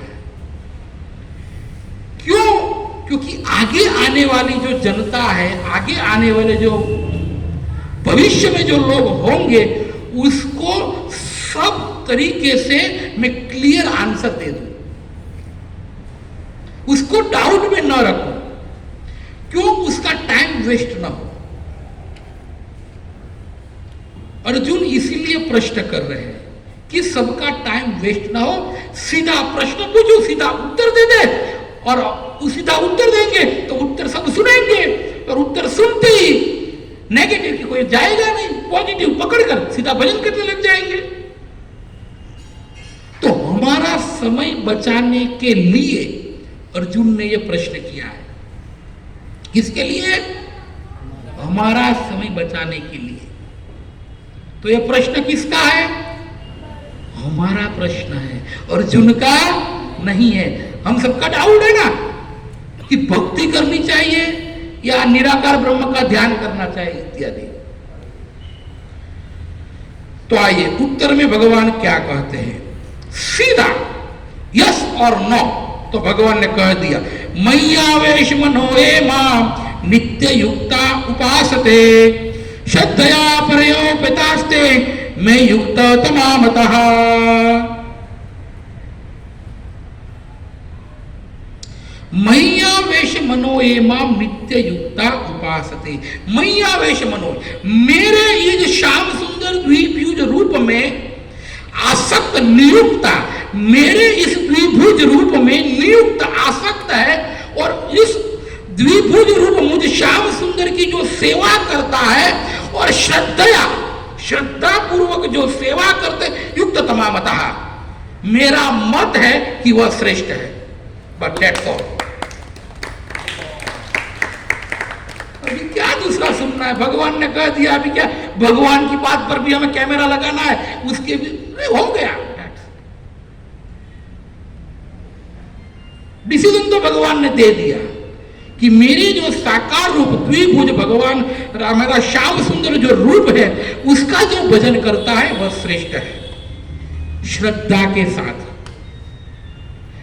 क्यों? क्योंकि आगे आने वाली जो जनता है, आगे आने वाले जो भविष्य में जो लोग होंगे, उसको सब तरीके से मैं क्लियर आंसर दे दूं, उसको डाउट में न रखूं, क्यों उसका टाइम वेस्ट ना हो। अर्जुन इसीलिए प्रश्न कर रहे हैं कि सबका टाइम वेस्ट ना हो, सीधा प्रश्न पूछो, सीधा उत्तर दे दे, और सीधा उत्तर देंगे तो उत्तर सब सुनेंगे, और उत्तर सुनते ही नेगेटिव की कोई जाएगा नहीं, पॉजिटिव पकड़कर सीधा भजन करने लग जाएंगे। तो हमारा समय बचाने के लिए अर्जुन ने यह प्रश्न किया है। किसके लिए? हमारा समय बचाने के लिए। तो यह प्रश्न किसका है? हमारा प्रश्न है, अर्जुन का नहीं है। हम सबका डाउट है ना कि भक्ति करनी चाहिए या निराकार ब्रह्म का ध्यान करना चाहिए इत्यादि। तो आइए उत्तर में भगवान क्या कहते हैं, सीधा यस और नो। तो भगवान ने कह दिया, मय्यावेश मनो ये मां नित्य युक्ता उपासते श्रद्धया परयोपितास्ते मैं युक्त तमामतः। मय्यावेश मनो ये माम नित्य युक्ता उपासते। मय्यावेश मनो, मेरे इस श्याम सुंदर द्विभुज रूप में आसक्त नियुक्ता, मेरे इस द्विभुज रूप में नियुक्त आसक्त है, और इस द्विभुज रूप मुझ श्याम सुंदर की जो सेवा करता है और श्रद्धा पूर्वक जो सेवा करते युक्त तमामतः, मेरा मत है कि वह श्रेष्ठ है। But that's all. अभी क्या दूसरा सुनना है? भगवान ने कह दिया, अभी क्या भगवान की बात पर भी हमें कैमरा लगाना है? उसके भी हो गया डिसीजन, तो भगवान ने दे दिया कि मेरे जो साकार रूप द्विभुज भगवान मेरा श्याम सुंदर जो रूप है उसका जो भजन करता है वह श्रेष्ठ है, श्रद्धा के साथ।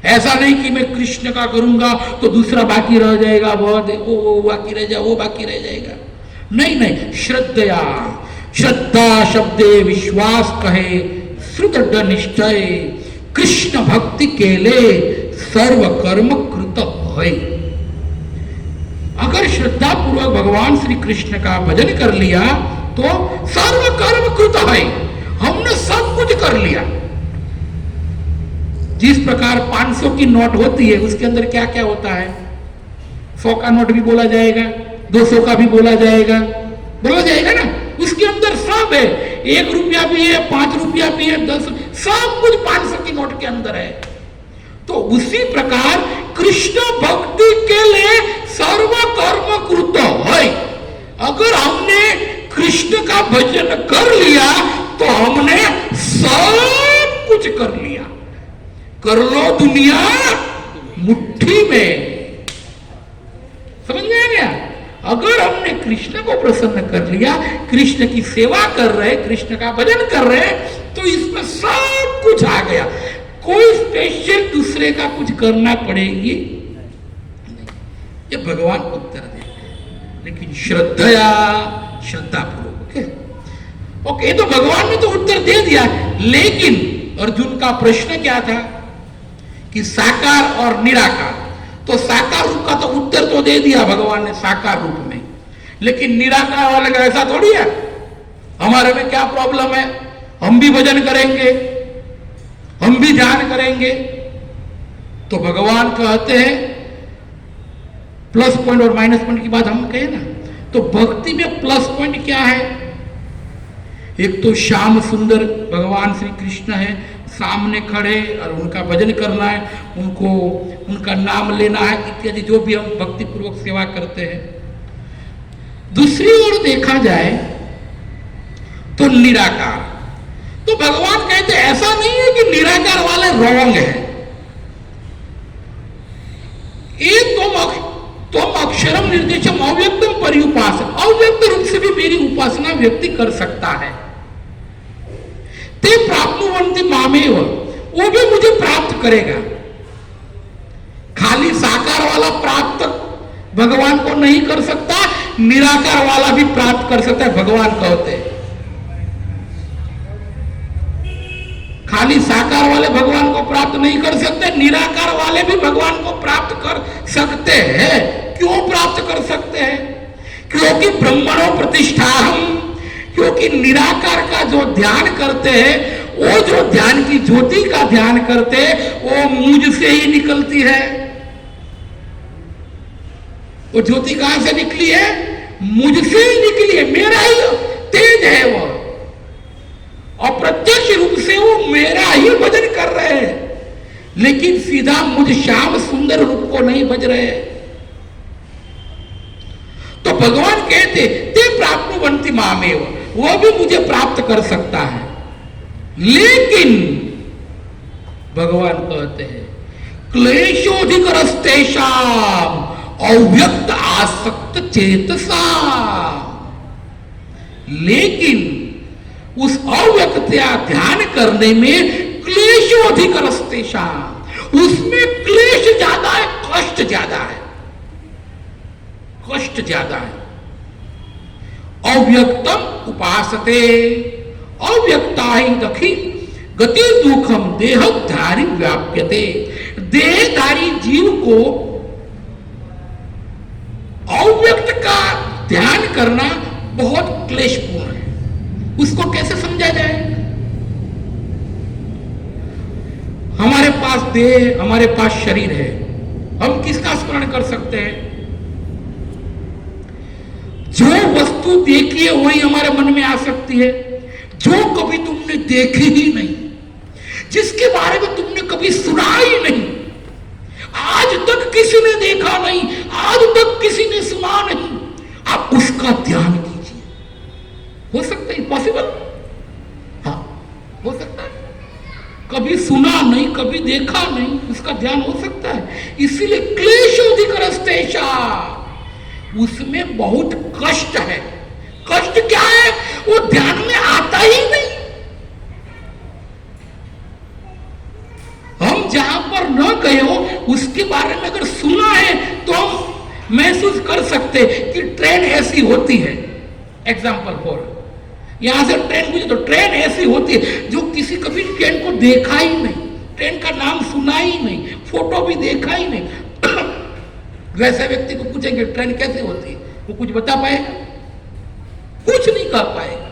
ऐसा नहीं कि मैं कृष्ण का करूंगा तो दूसरा बाकी रह जाएगा, वो बाकी रह जाए, वो बाकी रह जाएगा। नहीं नहीं, श्रद्धया, श्रद्धा शब्दे विश्वास कहे, श्रुत निश्चय, कृष्ण भक्ति केले सर्व कर्म कृत है। अगर श्रद्धा पूर्वक भगवान श्री कृष्ण का भजन कर लिया तो सर्व कर्म कृत है, हमने सब कुछ कर लिया। जिस प्रकार 500 की नोट होती है उसके अंदर क्या क्या होता है, 100 का नोट भी बोला जाएगा, 200 का भी बोला जाएगा ना, उसके अंदर सब है। 1 रुपया भी है, 5 रुपया भी है, 10, सब कुछ 500 की नोट के अंदर है। तो उसी प्रकार कृष्ण भक्ति के लिए सर्व कर्म कृत है। अगर हमने कृष्ण का भजन कर लिया तो हमने सब कुछ कर लिया। कर लो दुनिया मुट्ठी में, समझ में आ गया? अगर हमने कृष्ण को प्रसन्न कर लिया, कृष्ण की सेवा कर रहे, कृष्ण का भजन कर रहे, तो इसमें सब कुछ आ गया। कोई स्पेशल दूसरे का कुछ करना पड़ेगी नहीं, ये भगवान उत्तर देते हैं। लेकिन श्रद्धया, श्रद्धा पूर्वक। ओके, तो भगवान ने तो उत्तर दे दिया, लेकिन अर्जुन का प्रश्न क्या था कि साकार और निराकार। तो साकार रूप का तो उत्तर तो दे दिया भगवान ने साकार रूप में, लेकिन निराकार वाले का ऐसा थोड़ी है। हमारे में क्या प्रॉब्लम है, हम भी भजन करेंगे, हम भी ध्यान करेंगे। तो भगवान कहते हैं प्लस पॉइंट और माइनस पॉइंट की बात हम कहें ना, तो भक्ति में प्लस पॉइंट क्या है? एक तो श्याम सुंदर भगवान श्री कृष्ण है, सामने खड़े और उनका भजन करना है, उनको उनका नाम लेना है इत्यादि, जो भी हम भक्ति पूर्वक सेवा करते हैं। दूसरी ओर देखा जाए तो निराकार, तो भगवान कहते ऐसा नहीं है कि निराकार वाले रॉन्ग है। एक तुम अक्षरम निर्देशम अव्यक्तम परिउपास, अव्यक्त रूप से भी मेरी उपासना व्यक्ति कर सकता है। ते प्राप्नुवन्ति मामेव, वो भी मुझे प्राप्त करेगा। खाली साकार वाला प्राप्त भगवान को नहीं कर सकता, निराकार वाला भी प्राप्त कर सकता है। भगवान कहते हैं खाली साकार वाले भगवान को प्राप्त नहीं कर सकते, निराकार वाले भी भगवान को प्राप्त कर सकते हैं। क्यों प्राप्त कर सकते हैं? क्योंकि ब्रह्मणो प्रतिष्ठाहम, क्योंकि निराकार का जो ध्यान करते हैं, वो जो ध्यान की ज्योति का ध्यान करते हैं, वो मुझ से ही निकलती है। वो ज्योति कहां से निकली है? मुझसे ही निकली है, मेरा ही तेज है वो, और प्रत्यक्ष रूप से वो मेरा ही भजन कर रहे हैं, लेकिन सीधा मुझ श्याम सुंदर रूप को नहीं भज रहे। तो भगवान कहते ते प्राप्नुवन्ति मामेव, वो भी मुझे प्राप्त कर सकता है। लेकिन भगवान कहते हैं क्लेशोधिकरस्तेषाम अव्यक्त आसक्त चेतसा, लेकिन उस अव्यक्तया ध्यान करने में क्लेशोधिकरस्तेषाम, उसमें क्लेश ज्यादा है, कष्ट ज्यादा है, कष्ट ज्यादा है। अव्यक्तम उपासते, अव्यक्ता ही दखी गति दुखम देहधारी व्याप्यते, देहधारी जीव को अव्यक्त का ध्यान करना बहुत क्लेशपूर्ण है। उसको कैसे समझा जाए? हमारे पास देह, हमारे पास शरीर है, हम किसका स्मरण कर सकते हैं? जो वस्तु देखी है वही हमारे मन में आ सकती है, जो कभी तुमने देखी ही नहीं, जिसके बारे में तुमने कभी सुना ही नहीं, आज तक किसी ने देखा नहीं, आज तक किसी ने सुना नहीं, आप उसका ध्यान कीजिए। हो सकता है? पॉसिबल? हाँ, हो सकता है। कभी सुना नहीं, कभी देखा नहीं, उसका ध्यान हो सकता है। इसीलिए क्लेशोधिकरस्तेषा, उसमें बहुत कष्ट है। कष्ट क्या है? वो ध्यान में आता ही नहीं। हम जहां पर न गए हो उसके बारे में अगर सुना है तो हम महसूस कर सकते कि ट्रेन ऐसी होती है। एग्जाम्पल फॉर, यहां से ट्रेन गुजरी तो ट्रेन ऐसी होती है। जो किसी कभी ट्रेन को देखा ही नहीं, ट्रेन का नाम सुना ही नहीं, फोटो भी देखा ही नहीं, वैसे व्यक्ति को पूछेंगे ट्रेन कैसे होती है, वो कुछ बता पाएगा? कुछ नहीं कह पाएगा।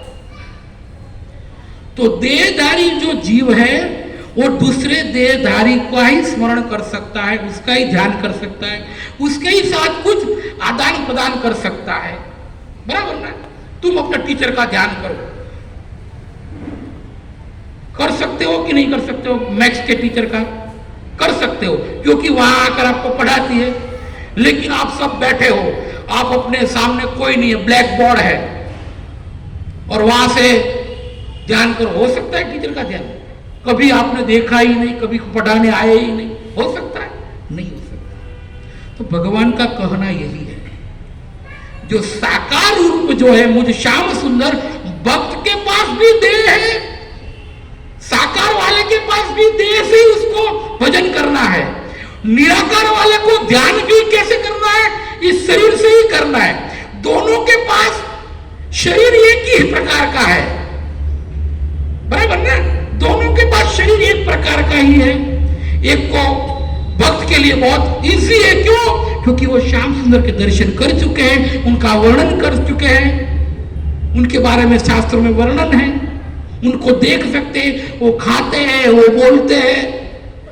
तो देहधारी जो जीव है वो दूसरे देहधारी का ही स्मरण कर सकता है, उसका ही ध्यान कर सकता है, उसके ही साथ कुछ आदान प्रदान कर सकता है। बराबर ना? तुम अपने टीचर का ध्यान करो, कर सकते हो कि नहीं कर सकते हो? मैथ्स के टीचर का कर सकते हो क्योंकि वहां आकर आपको पढ़ाती है। लेकिन आप सब बैठे हो, आप अपने सामने कोई नहीं है, ब्लैक बोर्ड है, और वहां से ध्यान करो। हो सकता है टीचर का ध्यान? कभी आपने देखा ही नहीं, कभी पढ़ाने आए ही नहीं, हो सकता है? नहीं हो सकता। तो भगवान का कहना यही है, जो साकार रूप जो है मुझ श्याम सुंदर, भक्त के पास भी देह है, साकार वाले के पास भी देह से ही उसको भजन करना है। निराकार वाले को ध्यान भी कैसे करना है? इस शरीर से ही करना है। दोनों के पास शरीर एक ही प्रकार का है, बराबर ना? दोनों के पास शरीर एक प्रकार का ही है। एक को भक्त के लिए बहुत इजी है, क्यों? क्योंकि वो श्याम सुंदर के दर्शन कर चुके हैं, उनका वर्णन कर चुके हैं, उनके बारे में शास्त्रों में वर्णन है, उनको देख सकते हैं। वो खाते हैं, वो बोलते हैं,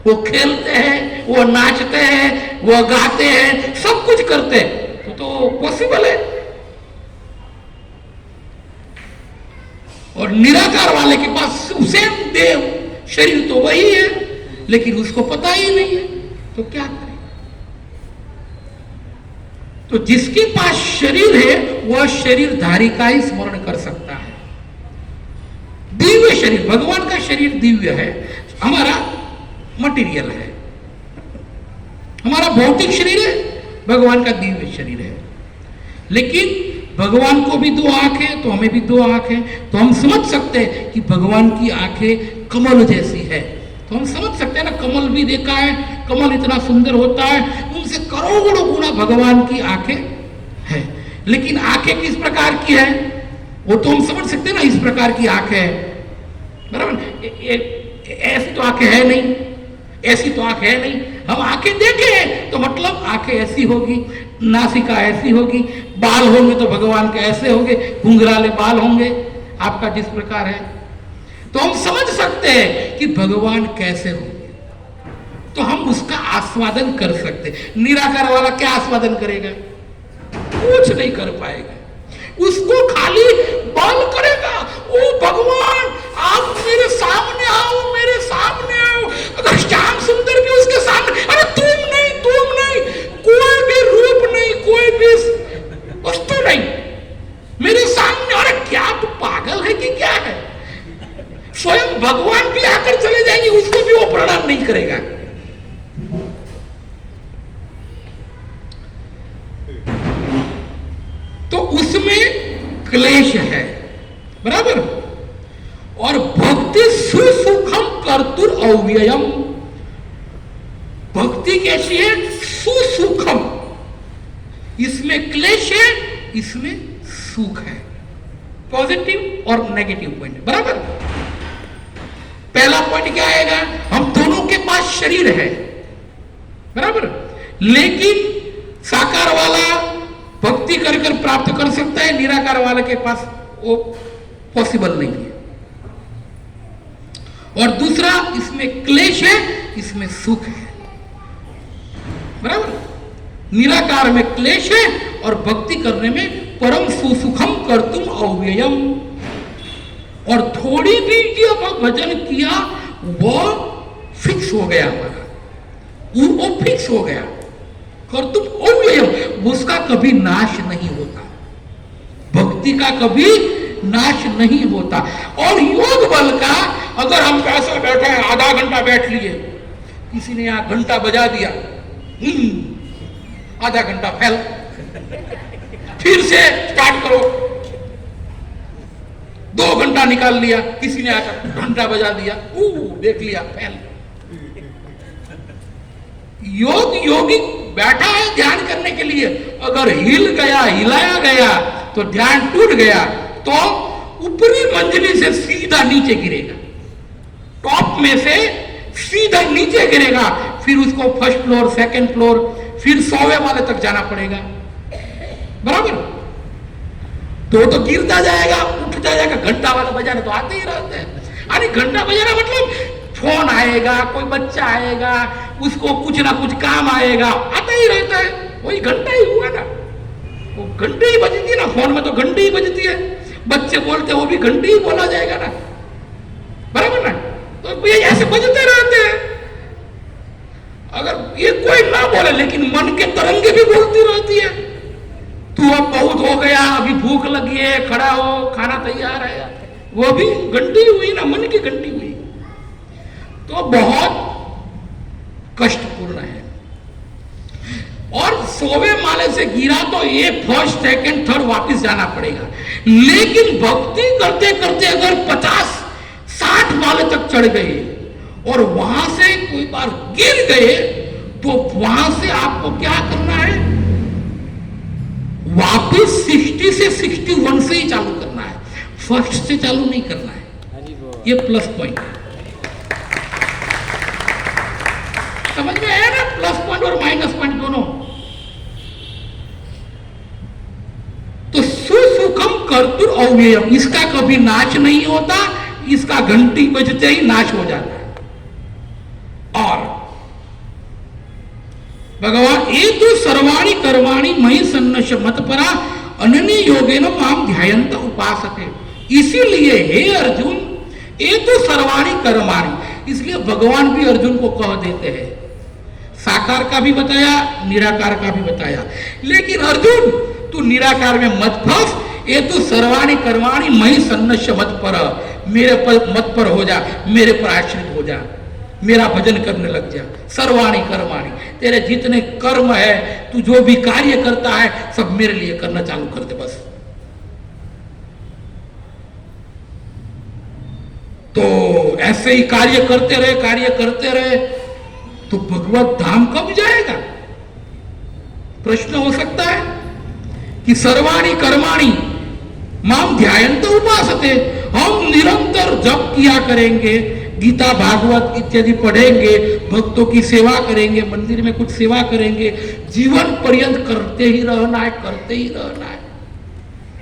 वो खेलते हैं, वो नाचते हैं, वो गाते हैं, सब कुछ करते हैं। तो पॉसिबल है। और निराकार वाले के पास सेम देव शरीर तो वही है, लेकिन उसको पता ही नहीं है, तो क्या करें? तो जिसके पास शरीर है वह शरीरधारी का ही स्मरण कर सकता है। दिव्य शरीर, भगवान का शरीर दिव्य है, हमारा मटेरियल है, हमारा भौतिक शरीर है, भगवान का दिव्य शरीर है। लेकिन भगवान को भी दो आंख है, तो हमें भी दो आंख है, तो हम समझ सकते हैं कि भगवान की आंखें कमल जैसी है। तो हम समझ सकते हैं ना, कमल भी देखा है, कमल इतना सुंदर होता है, उनसे करोड़ों गुना भगवान की आंखें हैं। लेकिन आंखें किस प्रकार की है वो तो हम समझ सकते हैं ना, इस प्रकार की आंखें है, बराबर? ऐसी तो आंखें है नहीं, ऐसी तो आंखें है नहीं। हम आंखें देखें तो मतलब आंखें ऐसी होगी, नासिका ऐसी होगी, बाल होंगे तो भगवान के ऐसे होंगे, घुंघराले बाल होंगे आपका जिस प्रकार है, तो हम समझ सकते हैं कि भगवान कैसे होंगे, तो हम उसका आस्वादन कर सकते। निराकार वाला क्या आस्वादन करेगा? कुछ नहीं कर पाएगा, उसको खाली बाल करेगा। ओ भगवान, आप मेरे सामने आओ, मेरे सामने आओ। अगर श्याम सुंदर भी उसके सामने, अरे तुम नहीं, तुम नहीं, कोई भी रूप नहीं, कोई भी वस्तु नहीं मेरे सामने। अरे क्या तू पागल है कि क्या है? स्वयं भगवान भी आकर चले जाएंगे, उसको भी वो प्रणाम नहीं करेगा। तो उसमें क्लेश है, बराबर? और भक्ति सुसुखम कर्तुर अव्ययम, भक्ति कैसी है? सुसुखम, इसमें क्लेश है, इसमें सुख है। पॉजिटिव और नेगेटिव पॉइंट, बराबर? पहला पॉइंट क्या आएगा? हम दोनों के पास शरीर है, बराबर? लेकिन साकार वाला भक्ति कर कर प्राप्त कर सकता है, निराकार वाले के पास वो पॉसिबल नहीं है। और दूसरा, इसमें क्लेश है, इसमें सुख है, बराबर? निराकार में क्लेश है और भक्ति करने में परम सुसुखम कर्तुम अव्ययम। और थोड़ी भी जब भजन किया वो फिक्स हो गया, हमारा वो फिक्स हो गया। कर्तुम अव्ययम, उसका कभी नाश नहीं होता, भक्ति का कभी नाश नहीं होता। और योग बल का अगर हम कैसे बैठे हैं, आधा घंटा बैठ लिए, किसी ने यहां घंटा बजा दिया, आधा घंटा फेल, फिर से स्टार्ट करो, 2 घंटा निकाल लिया, किसी ने आकर घंटा बजा दिया, देख लिया फेल। योगी बैठा है ध्यान करने के लिए, अगर हिल गया, हिलाया गया तो ध्यान टूट गया, तो ऊपरी मंजिली से सीधा नीचे गिरेगा, टॉप में से सीधा नीचे गिरेगा, फिर उसको फर्स्ट फ्लोर, सेकंड फ्लोर, फिर 100वें वाले तक जाना पड़ेगा, बराबर? तो गिरता जाएगा, उठता जाएगा। घंटा वाला बजाना तो आते ही रहते हैं। अरे घंटा बजाना मतलब फोन आएगा, कोई बच्चा आएगा, उसको कुछ ना कुछ काम आएगा, आता ही रहता है, वही घंटा ही हुआ ना, वो घंटे ही बजती है ना, फोन में तो घंटे ही बजती है, बच्चे बोलते वो भी घंटे ही बोला जाएगा ना, बराबर ना? तो ये ऐसे बजते रहते हैं। अगर ये कोई ना बोले लेकिन मन के तरंगे भी बोलती रहती है, तू अब बहुत हो गया, अभी भूख लगी है, खड़ा हो, खाना तैयार है, वो भी घंटी हुई ना, मन की घंटी हुई। तो बहुत कष्टपूर्ण है। और 100वें माले से गिरा तो ये फर्स्ट, सेकंड, थर्ड वापस जाना पड़ेगा। लेकिन भक्ति करते करते अगर 50-60 माले तक चढ़ गए और वहां से कोई बार गिर गए, तो वहां से आपको क्या करना है? वापस 60 से 61 से ही चालू करना है, फर्स्ट से चालू नहीं करना है। ये प्लस पॉइंट है, समझ में आया ना? प्लस पॉइंट और माइनस पॉइंट दोनों। तो सुसुखम कर्तुर अव्ययम, इसका कभी नाश नहीं होता, इसका घंटी बजते ही नाश हो जाता है। और भगवान ये तो सर्वाणी कर्माणि मयि सन्नश्य मत्परा अनन्य योगेन माम ध्यायन्त उपासते। इसीलिए हे अर्जुन, ये तो सर्वाणी कर्माणि, इसलिए भगवान भी अर्जुन को कह देते हैं। साकार का भी बताया, निराकार का भी बताया, लेकिन अर्जुन तू निराकार में मत फंस, ये तो सर्वाणी कर्माणि मयि सन्नश्य मत्पर, मेरे पर मत पर हो जा, मेरे पर आश्रित हो जा, मेरा भजन करने लग जा। सर्वाणी कर्माणि, तेरे जितने कर्म है, तू जो भी कार्य करता है, सब मेरे लिए करना चालू कर दे बस। तो ऐसे ही कार्य करते रहे तो भगवत धाम कब जाएगा? प्रश्न हो सकता है कि सर्वाणी कर्माणि माम ध्यायन्त उपासते, हम निरंतर जप किया करेंगे, गीता भागवत इत्यादि पढ़ेंगे, भक्तों की सेवा करेंगे, मंदिर में कुछ सेवा करेंगे, जीवन पर्यंत करते ही रहना है,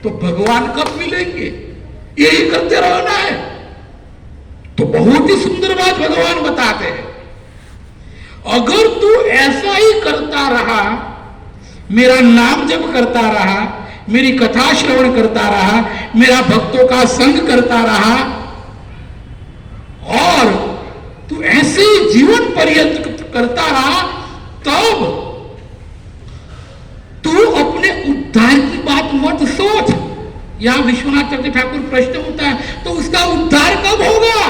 तो भगवान कब मिलेंगे? यही करते रहना है। तो बहुत ही सुंदर बात भगवान बताते हैं, अगर तू ऐसा ही करता रहा, मेरा नाम जप करता रहा, मेरी कथा श्रवण करता रहा, मेरा भक्तों का संग करता रहा, और तू ऐसे जीवन पर्यंत करता रहा, तब तू अपने उद्धार की बात मत सोच। यहां विश्वनाथ चक्रवर्ती ठाकुर प्रश्न होता है, तो उसका उद्धार कब होगा?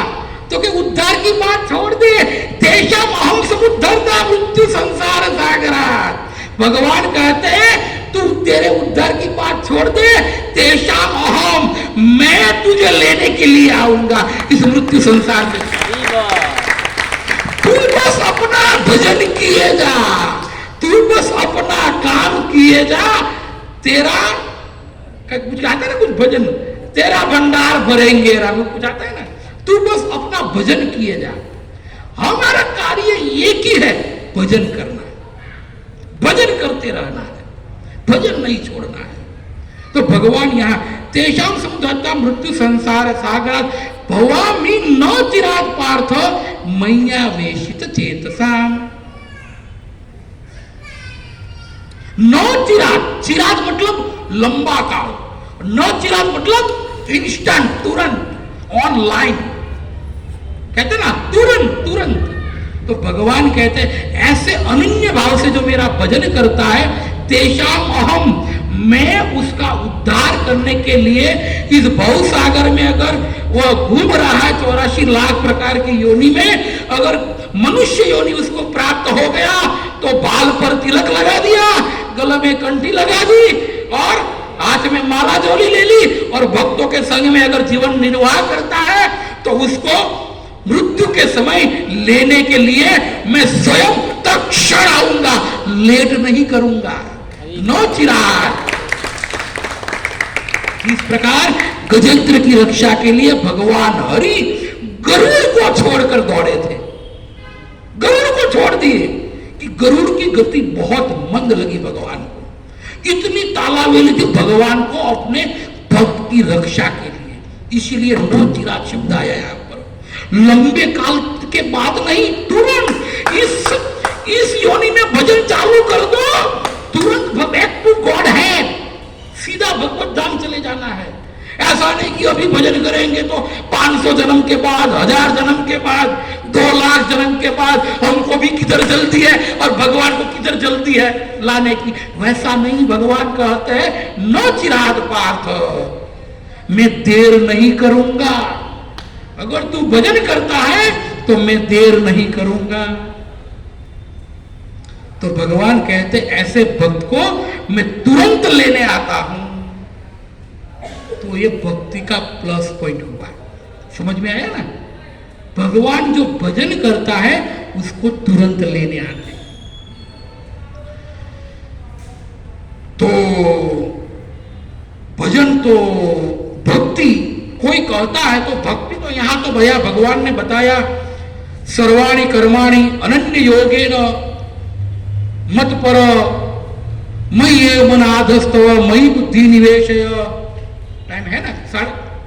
तो कि उद्धार की बात छोड़ दे, तेषाम अहम समुद्धरता मृत्यु संसार सागरात। भगवान कहते हैं तू तेरे उद्धार की बात छोड़ दे, तेषाम अहम, मैं तुझे लेने के लिए आऊंगा इस मृत्यु संसार में। तू बस अपना भजन किए जा, तू बस अपना काम किए जा, तेरा कुछ आता है ना, कुछ भजन, तेरा भंडार भरेंगे, कुछ आता है ना, तू बस अपना भजन किए जा। हमारा कार्य एक ही है, भजन करना है, भजन करते रहना है, भजन नहीं छोड़ना है। तो भगवान यहाँ तेषाम समुद्धरता मृत्यु संसार सागरात भवामि न चिरात पार्थ मय्यावेशित चेतसाम। न चिरात, चिरात मतलब लंबा काल, न चिरात मतलब इंस्टेंट, तुरंत, ऑनलाइन, कहते ना तुरंत। तो भगवान कहते हैं ऐसे अनन्य भाव से जो मेरा भजन करता है, तेषाम अहम, मैं उसका उद्धार करने के लिए इस भव सागर में अगर वह घूम रहा है 84 लाख प्रकार की योनि में। अगर मनुष्य योनि उसको प्राप्त हो गया तो बाल पर तिलक लगा दिया, गले में कंठी लगा दी और हाथ में माला झोली ले ली और भक्तों के संग में अगर जीवन निर्वाह करता है तो उसको मृत्यु के समय लेने के लिए मैं स्वयं तत्क्षण आऊंगा, लेट नहीं करूंगा। नो चिराग। इस प्रकार गजेंद्र की रक्षा के लिए भगवान हरि गरुड़ को छोड़कर दौड़े थे। गरुड़ को छोड़ दिए कि गरुड़ की गति बहुत मंद लगी भगवान को। इतनी तालावेली थी भगवान को अपने भक्त की रक्षा के लिए, इसीलिए नो चिराग शब्द आया यहाँ पर। लंबे काल के बाद नहीं, तुरंत इस योनि में भजन चालू कर दो, तुरंत बैक टू गॉड है, सीधा भगवत धाम चले जाना है। ऐसा नहीं कि अभी भजन करेंगे तो 500 जन्म के बाद, 1000 जन्म के बाद, 2 लाख जन्म के बाद हमको भी किधर जल्दी है और भगवान को किधर जल्दी है लाने की। वैसा नहीं, भगवान कहते हैं न चिराग पार्थ, मैं देर नहीं करूंगा। अगर तू भजन करता है तो मैं देर नहीं करूंगा। तो भगवान कहते ऐसे भक्त को मैं तुरंत लेने आता हूं। तो ये भक्ति का प्लस पॉइंट हुआ, समझ में आया ना। भगवान जो भजन करता है उसको तुरंत लेने आते। तो भजन तो भक्ति कोई कहता है तो भक्ति तो यहां तो भैया भगवान ने बताया सर्वाणि कर्माणि अनन्य योगेन मत पर मयि एव मन आधस्तव मयि बुद्धि निवेशय। टाइम है ना,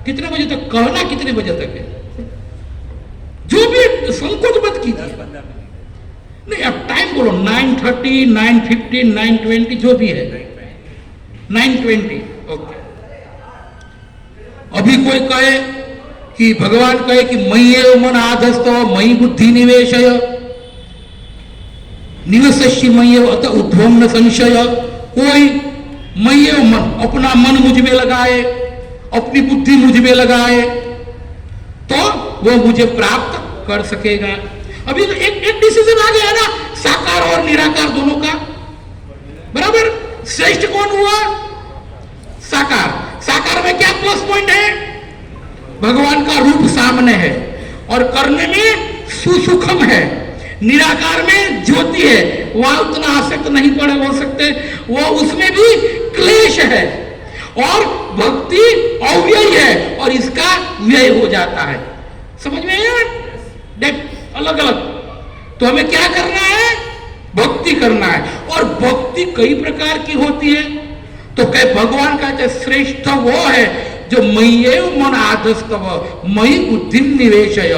कितने बजे तक कहना, कितने बजे तक है, जो भी संकोच मत कीजिए। नहीं अब टाइम बोलो, 9:30, 9:15, 9:20 जो भी है, 9:20 ओके। अभी कोई कहे कि भगवान कहे कि मयि एव मन आधस्तव मयि बुद्धि निवेशय, निवेशस्य मयि एव अत ऊर्ध्वं न संशय। कोई मयि एव मन, अपना मन मुझ में लगाए, अपनी बुद्धि मुझ में लगाए तो वो मुझे प्राप्त कर सकेगा। अभी तो एक डिसीजन आ गया ना, साकार और निराकार दोनों का। बराबर, श्रेष्ठ कौन हुआ? साकार। साकार में क्या प्लस पॉइंट है? भगवान का रूप सामने है और करने में सुसुखम है। निराकार में ज्योति है, वह उतना आसक्त नहीं पड़े हो सकते, वो उसमें भी क्लेश है। और भक्ति अव्यय है और इसका व्यय हो जाता है। समझ में आया? अलग अलग। तो हमें क्या करना है? भक्ति करना है। और भक्ति कई प्रकार की होती है। तो कह भगवान कहते श्रेष्ठ वो है जो मयि एव मन आधस्तव मयि बुद्धि निवेशय,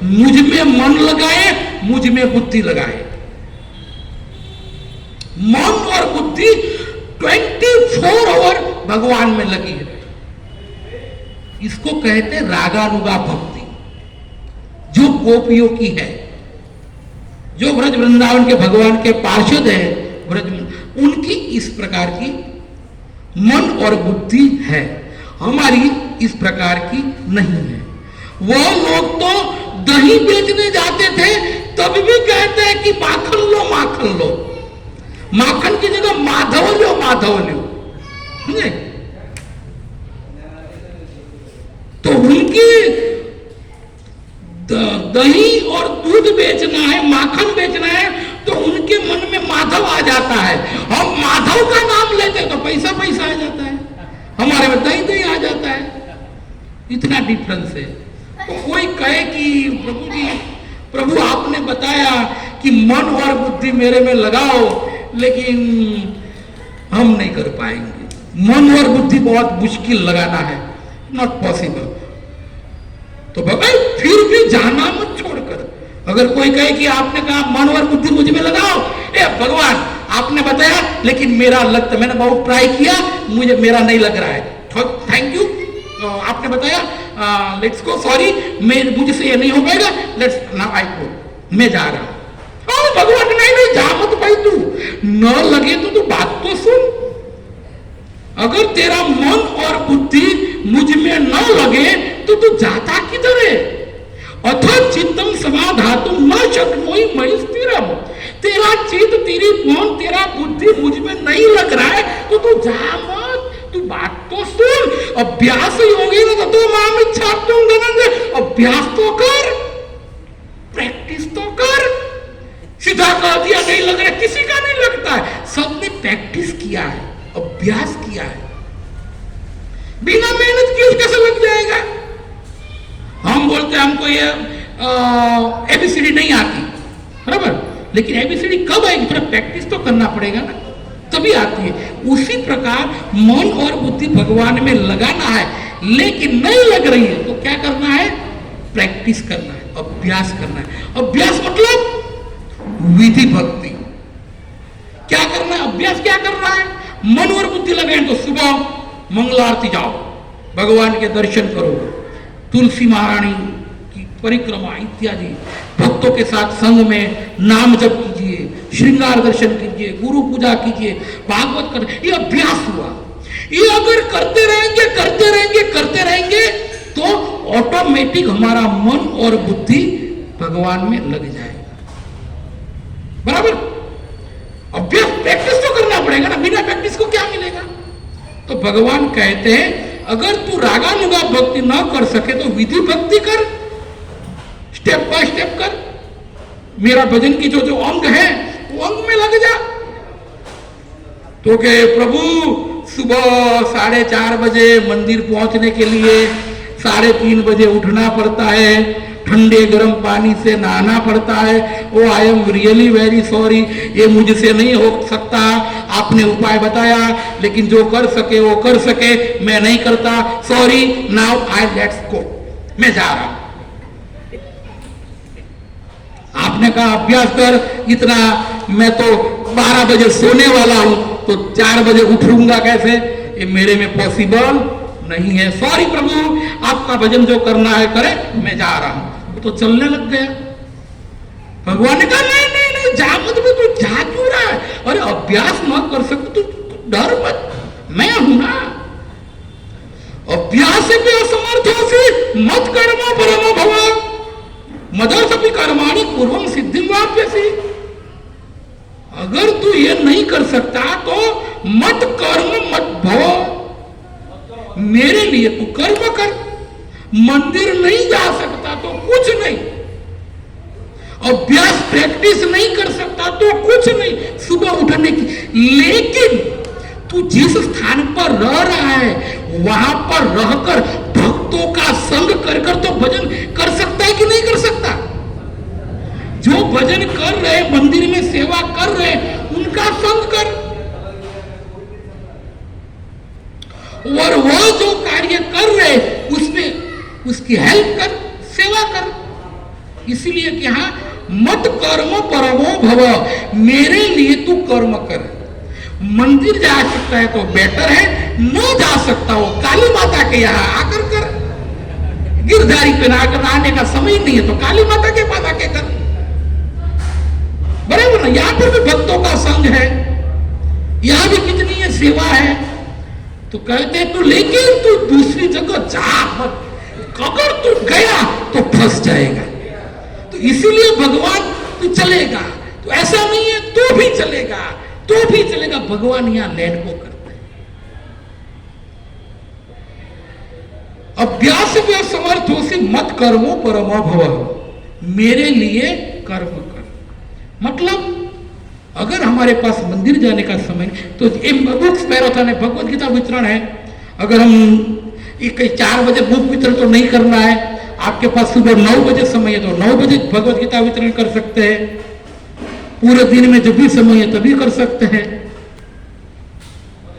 मुझ में मन लगाए, मुझ में बुद्धि लगाए। मन और बुद्धि 24 आवर भगवान में लगी है। इसको कहते रागानुगा भक्ति, जो गोपियों की है, जो ब्रज वृंदावन के भगवान के पार्षद है ब्रज में, उनकी इस प्रकार की मन और बुद्धि है। हमारी इस प्रकार की नहीं है। वो लोग तो दही बेचने जाते थे तब भी कहते हैं कि माखन लो, माखन लो। माखन की जगह माधव लो, माधव लो। तो उनकी दही और दूध बेचना है, माखन बेचना है, तो उनके मन में माधव आ जाता है। हम माधव का नाम लेते तो पैसा पैसा आ जाता है, हमारे में दही दही आ जाता है। इतना डिफरेंस है। तो कोई कहे कि प्रभु जी, प्रभु आपने बताया कि मन और बुद्धि मेरे में लगाओ, लेकिन हम नहीं कर पाएंगे। मन और बुद्धि बहुत मुश्किल लगाना है, नॉट पॉसिबल। तो भाई फिर भी जाना मत छोड़कर। अगर कोई कहे कि आपने कहा मन और बुद्धि मुझ में लगाओ, ए भगवान आपने बताया लेकिन मेरा लगता, मैंने बहुत ट्राई किया, मुझे मेरा नहीं लग रहा है, थैंक यू, आपने बताया, लेट्स गो, सॉरी मुझे से ये नहीं हो पाएगा, लेट्स नाउ आई गो, मैं जा रहा हूं। भगवान नहीं जा मत भाई, तू न लगे तो तू बात तो सुन। अगर तेरा मन और बुद्धि मुझ में न लगे तो तू जाता किधर है? अथो चित्तम समाधातुम न शक्नोहि मयि स्थिरम। तेरा चित्त, तेरी मन, तेरा बुद्धि मुझ में नहीं लग रहा है तो तू जा मत, तू बात तो सुन। अभ्यास योगी न तो माम इच्छाप्तुम धनंजय, अभ्यास तो कर, प्रैक्टिस तो कर। सीधा कह दिया नहीं लग रहा, किसी का नहीं लगता है, सबने प्रैक्टिस किया है, अभ्यास किया है। बिना मेहनत किए कैसे लग जाएगा? हम बोलते हैं हमको ये एबीसीडी नहीं आती, बराबर, लेकिन एबीसीडी कब आएगी? थोड़ा प्रैक्टिस तो करना पड़ेगा ना, तभी आती है। उसी प्रकार मन और बुद्धि भगवान में लगाना है, लेकिन नहीं लग रही है तो क्या करना है? प्रैक्टिस करना है, अभ्यास करना है। अभ्यास मतलब विधि भक्ति। क्या करना है? अभ्यास क्या करना है? मन और बुद्धि लगाए तो सुबह मंगला आरती जाओ, भगवान के दर्शन करो, तुलसी महारानी की परिक्रमा इत्यादि, भक्तों के साथ संग में नाम जप कीजिए, श्रृंगार दर्शन कीजिए, गुरु पूजा कीजिए, भागवत कर, ये अभ्यास हुआ। ये अगर करते रहेंगे करते रहेंगे करते रहेंगे तो ऑटोमेटिक हमारा मन और बुद्धि भगवान में लग जाएगा, बराबर। अभ्यास प्रैक्टिस तो करना पड़ेगा ना, बिना प्रैक्टिस को क्या मिलेगा? तो भगवान कहते हैं अगर तू रागानुगा भक्ति ना कर सके तो विधि भक्ति कर, स्टेप बाय स्टेप कर। मेरा भजन की जो अंग है वो अंग में लग जा। तो कहे प्रभु सुबह 4:30 बजे मंदिर पहुंचने के लिए 3:30 बजे उठना पड़ता है, ठंडे गर्म पानी से नहाना पड़ता है। Oh I am really very sorry, ये मुझसे नहीं हो सकता। आपने उपाय बताया लेकिन जो कर सके वो कर सके, मैं नहीं करता, sorry, now I let's go, मैं जा रहा हूं। आपने कहा अभ्यास कर इतना, मैं तो 12 बजे सोने वाला हूं तो 4 बजे उठूंगा कैसे? ये मेरे में पॉसिबल नहीं है। सॉरी प्रभु, आपका भजन जो करना है करे, मैं जा रहा हूं। तो चलने लग गया। भगवान ने कहा नहीं नहीं नहीं, जा मत, भी तू जा क्यों रहा है? अरे अभ्यास न कर सकते तो डर मत, मैं हूं ना। अभ्यास से असमर्थोऽसि मत कर्म परमो भव, मदर्थमपि कर्माणि कुर्वन् सिद्धिं वाप्स्यसि। अगर तू ये नहीं कर सकता तो मत कर्म मत भव, मेरे लिए तू कर्म कर। मंदिर नहीं जा सकता तो कुछ नहीं, अभ्यास प्रैक्टिस नहीं कर सकता तो कुछ नहीं, सुबह उठने की, लेकिन तू जिस स्थान पर रह रहा है वहां पर रहकर भक्तों का संग कर कर तो भजन कर सकता है कि नहीं कर सकता? जो भजन कर रहे, मंदिर में सेवा कर रहे, उनका संग कर, और वह जो कार्य कर रहे उसमें उसकी हेल्प कर, सेवा कर। इसलिए कि हाँ, मत कर्म परमो भव, मेरे लिए तू कर्म कर। मंदिर जा सकता है तो बेटर है, न जा सकता हो काली माता के यहाँ आकर कर। गिरधारी पे आकर आने का समय नहीं है तो काली माता के पास आके कर, बराबर ना। यहाँ पर भी भक्तों का संग है, यहाँ भी कितनी है सेवा है। तो कहते तू, लेकिन तू दूसरी जगह जा मत, अगर तू गया तो फंस जाएगा। तो इसीलिए भगवान तू चलेगा, तो ऐसा नहीं है तो भी चलेगा, तो भी चलेगा। भगवान यहां लैंड को करते हैं। अभ्यास में असमर्थोऽसि मत कर्मो परमो भव, मेरे लिए कर्म कर। मतलब अगर हमारे पास मंदिर जाने का समय तो बुक्स मैराथन है, भगवत गीता वितरण है। अगर हम 4 बजे बुक वितरण तो नहीं करना है, आपके पास सुबह 9 बजे समय है तो 9 बजे भगवत गीता वितरण कर सकते हैं। पूरे दिन में जब भी समय है तभी कर सकते हैं।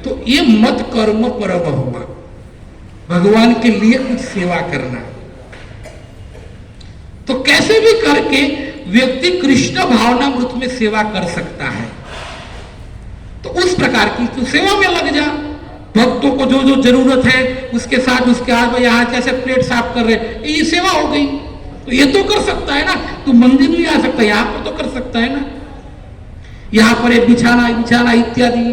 तो ये मत कर्म परम हुआ, भगवान के लिए कुछ सेवा करना। तो कैसे भी करके व्यक्ति कृष्ण भावनामृत में सेवा कर सकता है। तो उस प्रकार की तू सेवा में लग जा। भक्तों को जो जो जरूरत है उसके साथ उसके हाथ में, यहाँ कैसे प्लेट साफ कर रहे, ये सेवा हो गई। तो ये तो कर सकता है ना, तू मंदिर नहीं आ सकता, यहाँ पर तो कर सकता है ना। यहाँ पर एक बिछाना इत्यादि,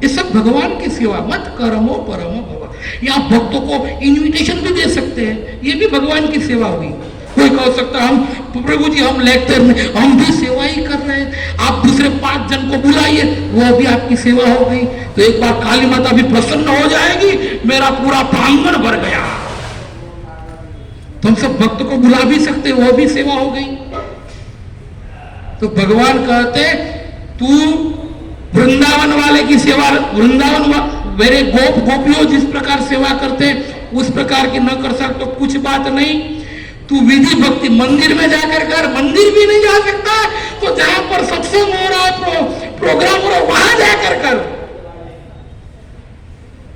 ये सब भगवान की सेवा। मत कर्मो परमो भव, यहाँ भक्तों को इनविटेशन भी दे सकते हैं, ये भी भगवान की सेवा हुई। कोई कह सकता है हम प्रभु जी हम लेक्चर में हम भी सेवा ही कर रहे हैं, आप दूसरे 5 जन को बुलाइए, वो भी आपकी सेवा हो गई। तो एक बार काली माता भी प्रसन्न हो जाएगी, मेरा पूरा प्रांगण भर गया। तो हम सब भक्त को बुला भी सकते, वो भी सेवा हो गई। तो भगवान कहते तू वृंदावन वाले की सेवा, मेरे गोप गोपियों जिस प्रकार सेवा करते उस प्रकार की न कर सकते तो कुछ बात नहीं, तू विधि भक्ति मंदिर में जाकर कर, मंदिर भी नहीं जा सकता तो जहां पर सत्संग हो रहा है, प्रोग्राम हो रहा है, वहां जाकर कर।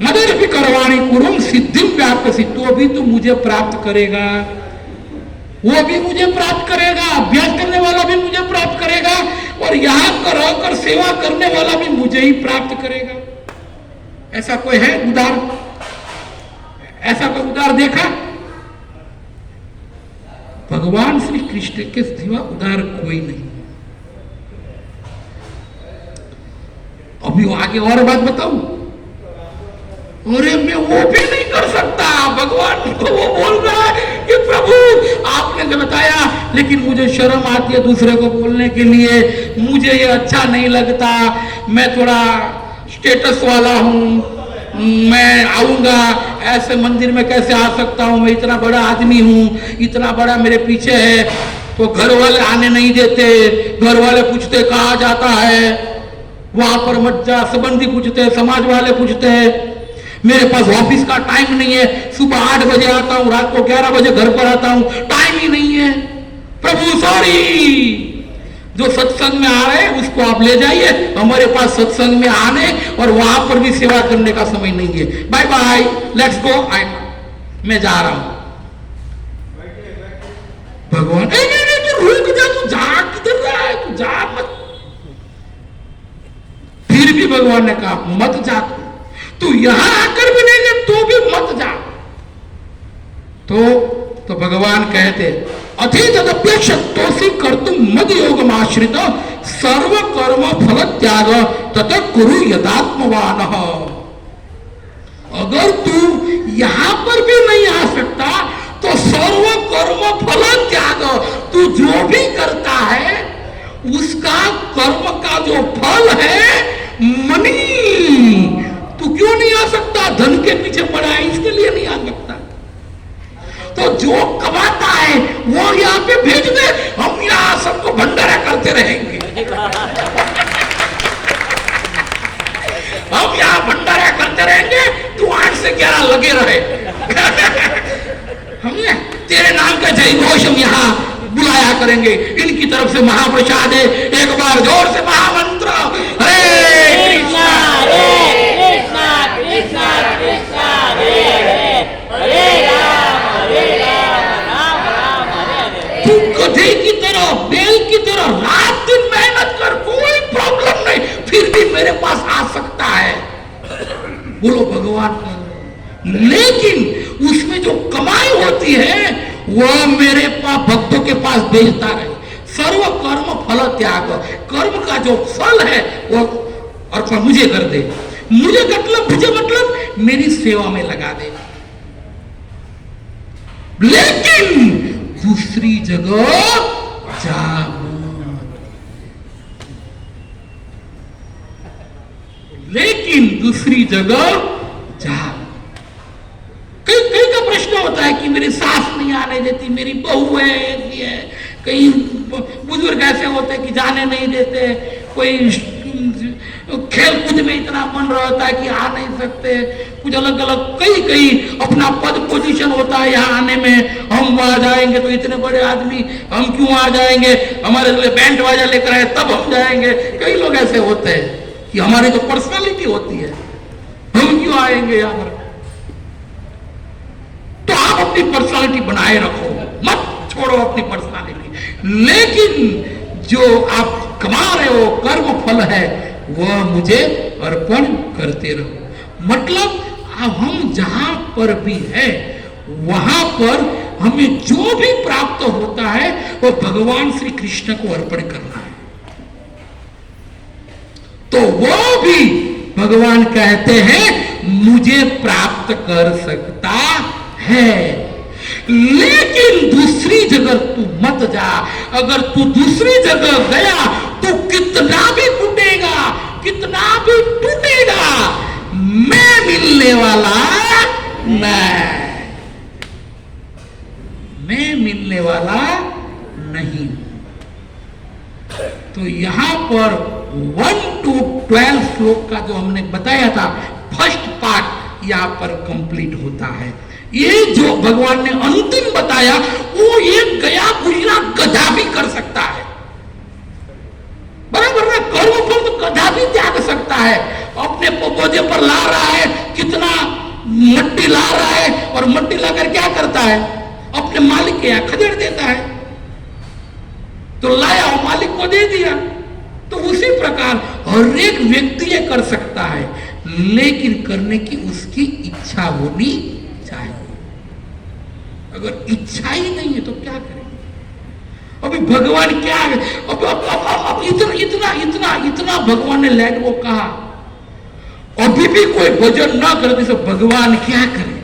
मदर भी करवाणी कुरुम सिद्धि व्याप्त सिद्ध, तो भी तू मुझे प्राप्त करेगा, वो भी मुझे प्राप्त करेगा, अभ्यास करने वाला भी मुझे प्राप्त करेगा, और यहां पर रहकर सेवा करने वाला भी मुझे ही प्राप्त करेगा। ऐसा कोई है उदार? ऐसा कोई उदार देखा? भगवान श्री कृष्ण के सिवा उदार कोई नहीं। अभी आगे और बात बताऊं, अरे मैं वो भी नहीं कर सकता, भगवान को वो बोल रहा है कि प्रभु आपने तो बताया, लेकिन मुझे शर्म आती है दूसरे को बोलने के लिए, मुझे ये अच्छा नहीं लगता, मैं थोड़ा स्टेटस वाला हूं, मैं आऊंगा ऐसे मंदिर में कैसे आ सकता हूं, मैं इतना बड़ा आदमी हूं, इतना बड़ा मेरे पीछे है, तो घर वाले आने नहीं देते, घर वाले पूछते कहाँ जाता है, वहां पर मत जा, संबंधी पूछते, समाज वाले पूछते, मेरे पास ऑफिस का टाइम नहीं है, सुबह 8 बजे आता हूं, रात को 11 बजे घर पर आता हूं, टाइम ही नहीं है। प्रभु सॉरी, जो सत्संग में आ रहे हैं उसको आप ले जाइए, हमारे पास सत्संग में आने और वहां पर भी सेवा करने का समय नहीं है, बाय बाय, लेट्स गो, मैं जा रहा हूं। भगवान नहीं, तू रुक जा, तू जा, किधर रहा है, तू जा मत। फिर भी भगवान ने कहा मत जा, तू यहां आकर भी नहीं गया तो भी मत जा। तो भगवान कहते अथेतदप्यक्षतोषि कर्तुम मद योगम आश्रित सर्व कर्म फल त्याग तत कुरु यदात्मवान। अगर तू यहां पर भी नहीं आ सकता तो सर्व कर्म फल त्याग, तू जो भी करता है उसका कर्म का जो फल है मनी, तू क्यों नहीं आ सकता? धन के पीछे पड़ा है इसके लिए नहीं आ सकता। तो जो कमाता है वो यहाँ पे भेज दे, हम यहाँ सबको भंडारा करते रहेंगे। हम यहाँ भंडारा करते रहेंगे, तू 8 से 11 लगे रहे। हम तेरे नाम का जय घोष हम यहाँ बुलाया करेंगे, इनकी तरफ से महाप्रसाद है, एक बार जोर से महामंत्र हरे कृष्णा कृष्णा कृष्णा हरे हरे, हरे राम राम राम हरे हरे। तू गधे की तरह, बैल की तरह रात दिन मेहनत कर, कोई प्रॉब्लम नहीं, फिर भी मेरे पास आ सकता है, बोलो भगवान। लेकिन उसमें जो कमाई होती है वह मेरे पास भक्तों के पास भेजता है। सर्व कर्म फल त्याग, कर्म का जो फल है वो अर्पण मुझे कर दे, मुझे मतलब मेरी सेवा में लगा दे। लेकिन दूसरी जगह जा मत, लेकिन दूसरी जगह जा। कई का प्रश्न होता है कि मेरी सास नहीं आने देती, मेरी बहू है ऐसी है, कई बुजुर्ग ऐसे होते हैं कि जाने नहीं देते, कोई खेल कूद में इतना मन रहता है कि आ नहीं सकते, कुछ अलग अलग कई अपना पद पोजीशन होता है यहाँ आने में, हम वहां जाएंगे तो इतने बड़े आदमी हम क्यों आ जाएंगे, हमारे लिए बैंड बाजा लेकर आए तब हम जाएंगे। कई लोग ऐसे होते हैं कि हमारी तो पर्सनालिटी होती है, हम क्यों आएंगे यहाँ पर। तो आप अपनी पर्सनालिटी बनाए रखो, मत छोड़ो अपनी पर्सनालिटी, लेकिन जो आप कमा रहे हो कर्म फल है वह मुझे अर्पण करते रहो। मतलब अब हम जहां पर भी है वहां पर हमें जो भी प्राप्त होता है वो भगवान श्री कृष्ण को अर्पण करना है। तो वो भी भगवान कहते हैं मुझे प्राप्त कर सकता है। लेकिन दूसरी जगह तू मत जा। अगर तू दूसरी जगह गया तो कितना भी टूटेगा, कितना भी टूटेगा, मैं मिलने वाला नहीं, मैं मिलने वाला नहीं। तो यहां पर 1 to 12 श्लोक का जो हमने बताया था, फर्स्ट पार्ट यहां पर कंप्लीट होता है। ये जो भगवान ने अंतिम बताया वो ये गया गुजरा गधा भी कर सकता है, बराबर ना। कर्म फल तो गधा भी त्याग सकता है। अपने बोझे पर ला रहा है, कितना मट्टी ला रहा है, और मट्टी लाकर क्या करता है, अपने मालिक के यहां खदेड़ देता है। तो लाया और मालिक को दे दिया। तो उसी प्रकार हर एक व्यक्ति ये कर सकता है, लेकिन करने की उसकी इच्छा होनी चाहिए। अगर इच्छा ही नहीं है तो क्या करेंगे? अभी भगवान क्या है, अब इतना भगवान ने लैंड को कहा, अभी भी कोई भजन ना करे तो भगवान क्या करे?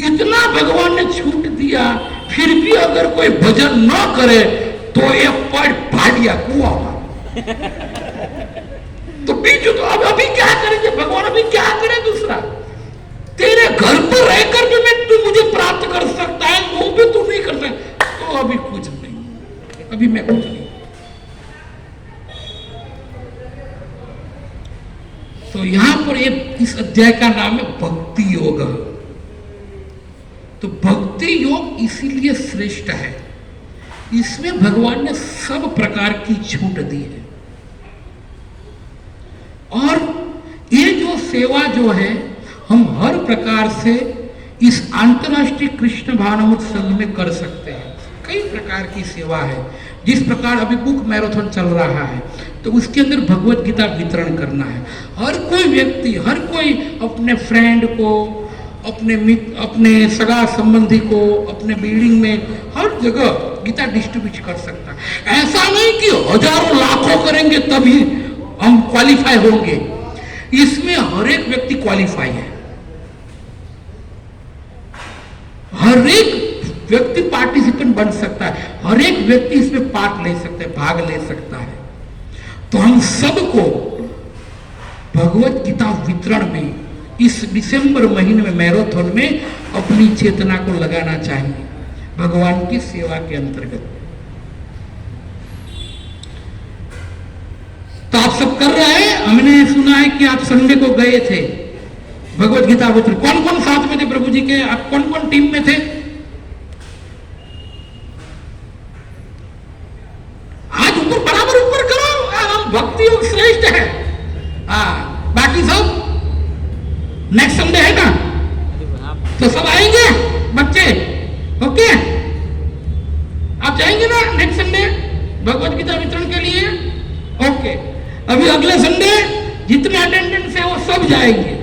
इतना भगवान ने छूट दिया, फिर भी अगर कोई भजन ना करे तो ये पड़ भाड़िया कुआं तो बीच तो अब अभी क्या करेंगे भगवान? अभी क्या करे दूसरा? तेरे घर पर रहकर भी मैं तू मुझे प्राप्त कर सकता है, वो भी तू नहीं कर सकता, तो अभी कुछ नहीं, अभी मैं कुछ नहीं। तो यहां पर इस अध्याय का नाम है भक्ति योग। तो भक्ति योग इसीलिए श्रेष्ठ है, इसमें भगवान ने सब प्रकार की छूट दी है। और ये जो सेवा जो है हम हर प्रकार से इस अंतर्राष्ट्रीय कृष्ण भावनामृत संघ में कर सकते हैं। कई प्रकार की सेवा है। जिस प्रकार अभी बुक मैराथन चल रहा है तो उसके अंदर भगवत गीता वितरण करना है। हर कोई व्यक्ति, हर कोई अपने फ्रेंड को, अपने सगा संबंधी को, अपने बिल्डिंग में हर जगह गीता डिस्ट्रीब्यूट कर सकता है। ऐसा नहीं कि हजारों लाखों करेंगे तभी हम क्वालिफाई होंगे। इसमें हर एक व्यक्ति क्वालिफाई है, हर एक व्यक्ति पार्टिसिपेंट बन सकता है, हर एक व्यक्ति इसमें पार्ट ले सकता है, भाग ले सकता है। तो हम सबको भगवत गीता वितरण में इस दिसंबर महीने में मैराथन में अपनी चेतना को लगाना चाहिए भगवान की सेवा के अंतर्गत। तो आप सब कर रहे हैं। हमने सुना है कि आप संडे को गए थे भगवत गीता वितरण। कौन कौन साथ में थे प्रभु जी के? आप कौन कौन टीम में थे? हाथ ऊपर, बराबर ऊपर करो। हम भक्ति योग श्रेष्ठ है। बाकी सब नेक्स्ट संडे है ना, तो सब आएंगे बच्चे? ओके, आप जाएंगे ना नेक्स्ट संडे भगवत गीता वितरण के लिए? ओके, अभी अगले संडे जितने अटेंडेंस है वो सब जाएंगे।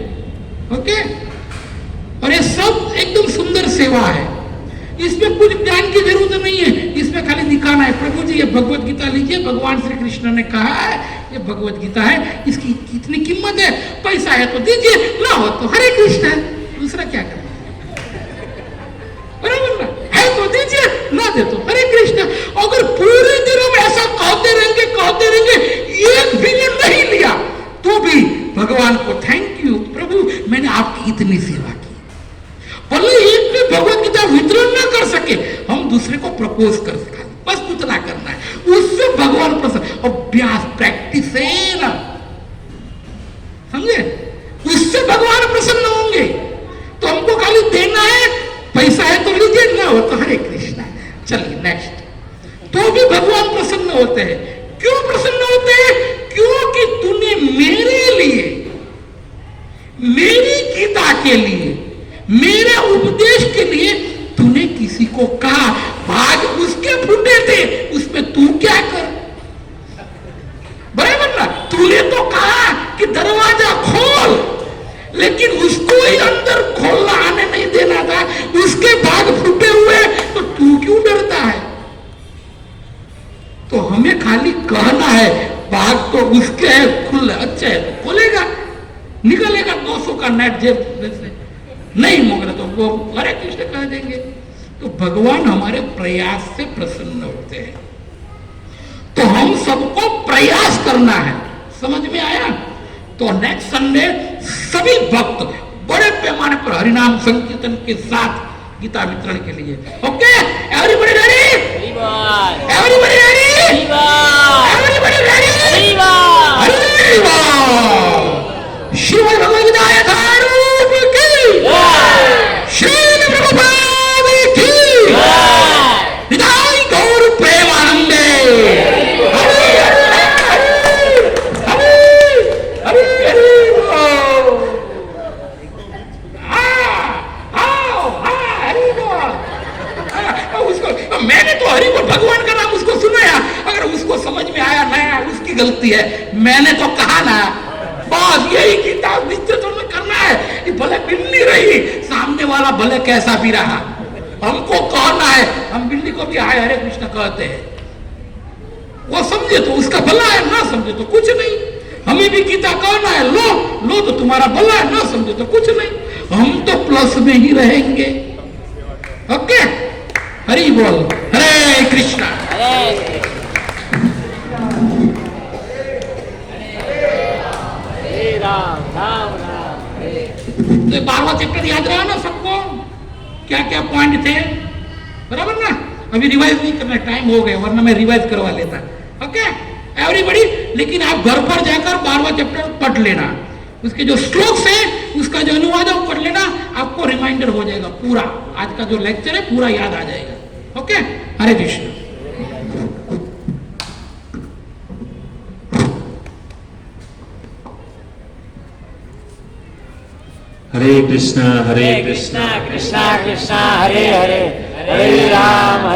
ओके, और ये सब एकदम सुंदर सेवा है। इसमें कुछ ज्ञान की जरूरत नहीं है, इसमें खाली दिखाना है प्रभु जी ये भगवत गीता लीजिए, भगवान श्री कृष्ण ने कहा है ये भगवत गीता है, इसकी कितनी कीमत है, पैसा है तो दीजिए, ना हो तो हरे कृष्ण है, दूसरा क्या करें? बराबर ना? है तो दीजिए, ना दे तो हरे कृष्ण। अगर पूरे दिन हम ऐसा कहते रहेंगे, एक भी नहीं लिया तो भी भगवान को थैंक यू प्रभु, मैंने आपकी इतनी सेवा की। भले एक भी भगवत गीता वितरण ना कर सके, हम दूसरे को प्रपोज कर सके, बस उतना करना है, उससे भगवान प्रसन्न। अभ्यास, प्रैक्टिस है ना, समझे? उससे भगवान प्रसन्न होंगे। तो हमको खाली देना है, पैसा है तो लीजिए, ना हो तो हरे कृष्णा। चलिए नेक्स्ट। तो भी भगवान प्रसन्न होते हैं। क्यों प्रसन्न होते हैं? क्योंकि तूने मेरे लिए, मेरी गीता के लिए, मेरे उपदेश के लिए तूने किसी को कहा, भाग उसके फूटे थे, उसमें तू क्या कर? बराबर ना? तूने तो कहा कि दरवाजा खोल, लेकिन उसको ही अंदर खोलना आने नहीं देना था, उसके भाग फूटे हुए, तो तू क्यों डरता है? तो हमें खाली कहना है, भाग तो उसके है, खुल अच्छा है तो खोलेगा, निकलेगा 200 का नेट जेब में से, नहीं मोगरा तो वो हरे कृष्ण कह देंगे। तो भगवान हमारे प्रयास से प्रसन्न होते हैं, तो हम सबको प्रयास करना है। समझ में आया? तो नेक्स्ट संडे सभी भक्त बड़े पैमाने पर हरिनाम संकीर्तन के साथ गीता वितरण के लिए। Okay, everybody ready? Everybody ready? Everybody ready? Shrimad Bhagavad Gita Yatharup की श्रील प्रभुपाद की निताई गौर प्रेमानंदे। हरे उसको मैंने तो हरि बोल भगवान का नाम उसको सुनाया, अगर उसको समझ में आया नया उसकी गलती है, मैंने तो कहा ना, बस यही गीता विस्तृत में करना है। ये भले बिल्ली रही, सामने वाला भले कैसा भी रहा, हमको कहना है। हम बिल्ली को भी हाय हरे कृष्ण कहते हैं, वो समझे तो उसका भला है, ना समझे तो कुछ नहीं। हमें भी गीता कहना है, लो लो तो तुम्हारा भला है, ना समझे तो कुछ नहीं, हम तो प्लस में ही रहेंगे। ओके, हरि बोल, हरे कृष्णा। राम राम राम हरे। तो 12वां चैप्टर याद रहा ना सबको, क्या क्या पॉइंट थे, बराबर ना? अभी रिवाइज नहीं करना, टाइम हो गया, वरना मैं रिवाइज करवा लेता। ओके एवरीबॉडी, लेकिन आप घर पर जाकर 12वां चैप्टर पढ़ लेना, उसके जो श्लोक है उसका जो अनुवाद है पढ़ लेना, आपको रिमाइंडर हो जाएगा पूरा। आज का जो लेक्चर है पूरा याद आ जाएगा। ओके, हरे कृष्ण। हरे कृष्णा कृष्णा कृष्णा कृष्णा हरे हरे, हरे राम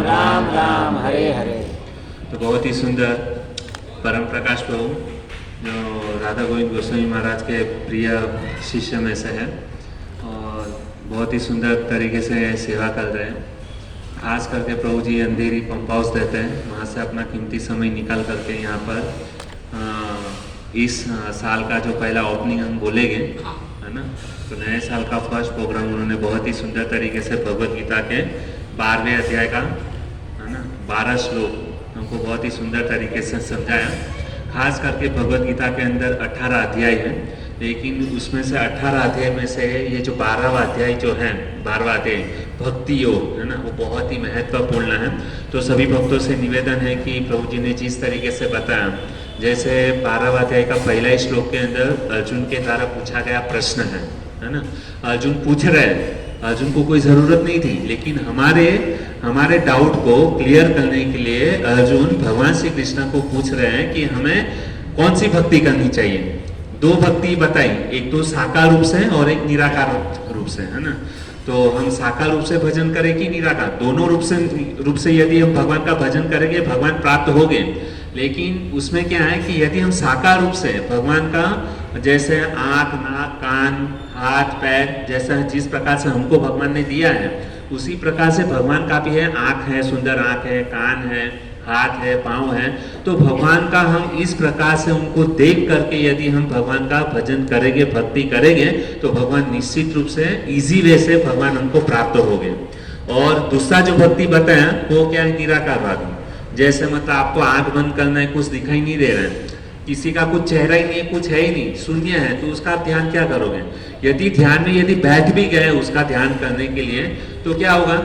राम राम हरे हरे। तो बहुत ही सुंदर परम प्रकाश प्रभु जो राधा गोविंद गोस्वामी महाराज के प्रिय शिष्य में से है और बहुत ही सुंदर तरीके से सेवा कर रहे हैं। खास करके प्रभु जी अंधेरी पंप हाउस देते हैं, वहाँ से अपना कीमती समय निकाल करके यहाँ पर इस साल का जो पहला ओपनिंग हम बोलेंगे, है ना, तो नए साल का फर्स्ट प्रोग्राम उन्होंने बहुत ही सुंदर तरीके से भगवद गीता के 12वें अध्याय का, है ना, 12 श्लोक हमको बहुत ही सुंदर तरीके से समझाया। खास करके भगवद गीता के अंदर 18 अध्याय है, लेकिन उसमें से 18 अध्याय में से ये जो 12वां अध्याय जो है, 12वां अध्याय भक्ति योग, है ना, वो बहुत ही महत्वपूर्ण है। तो सभी भक्तों से निवेदन है कि प्रभु जी ने जिस तरीके से बताया, जैसे 12वां अध्याय का पहला श्लोक के अंदर अर्जुन के द्वारा पूछा गया प्रश्न है ना, अर्जुन पूछ रहे, अर्जुन को कोई जरूरत नहीं थी, लेकिन हमारे डाउट को क्लियर करने के लिए अर्जुन भगवान श्री कृष्ण को पूछ रहे हैं कि हमें कौन सी भक्ति करनी चाहिए। 2 भक्ति बताई, एक तो साकार रूप से और एक निराकार रूप से, है ना। तो हम साकार रूप से भजन करें कि निराकार, दोनों रूप से यदि हम भगवान का भजन करेंगे भगवान प्राप्त हो गए। लेकिन उसमें क्या है कि यदि हम साकार रूप से भगवान का, जैसे आँख नाक कान हाथ पैर, जैसा जिस प्रकार से हमको भगवान ने दिया है उसी प्रकार से भगवान का भी है। आँख है, सुंदर आँख है, कान है, हाथ है, पाँव है, तो भगवान का हम इस प्रकार से उनको देख करके यदि हम भगवान का भजन करेंगे, भक्ति करेंगे, तो भगवान निश्चित रूप से इजी वे से भगवान हमको प्राप्त हो गए। और दूसरा जो भक्ति बताया वो क्या है, निराकार भाव। जैसे मतलब आपको आंख बंद करना है, कुछ दिखाई नहीं दे रहा है, किसी का कुछ चेहरा ही नहीं है, कुछ है ही नहीं, शून्य है, तो उसका आप ध्यान क्या करोगे? यदि ध्यान में यदि बैठ भी गए उसका ध्यान करने के लिए, तो क्या होगा,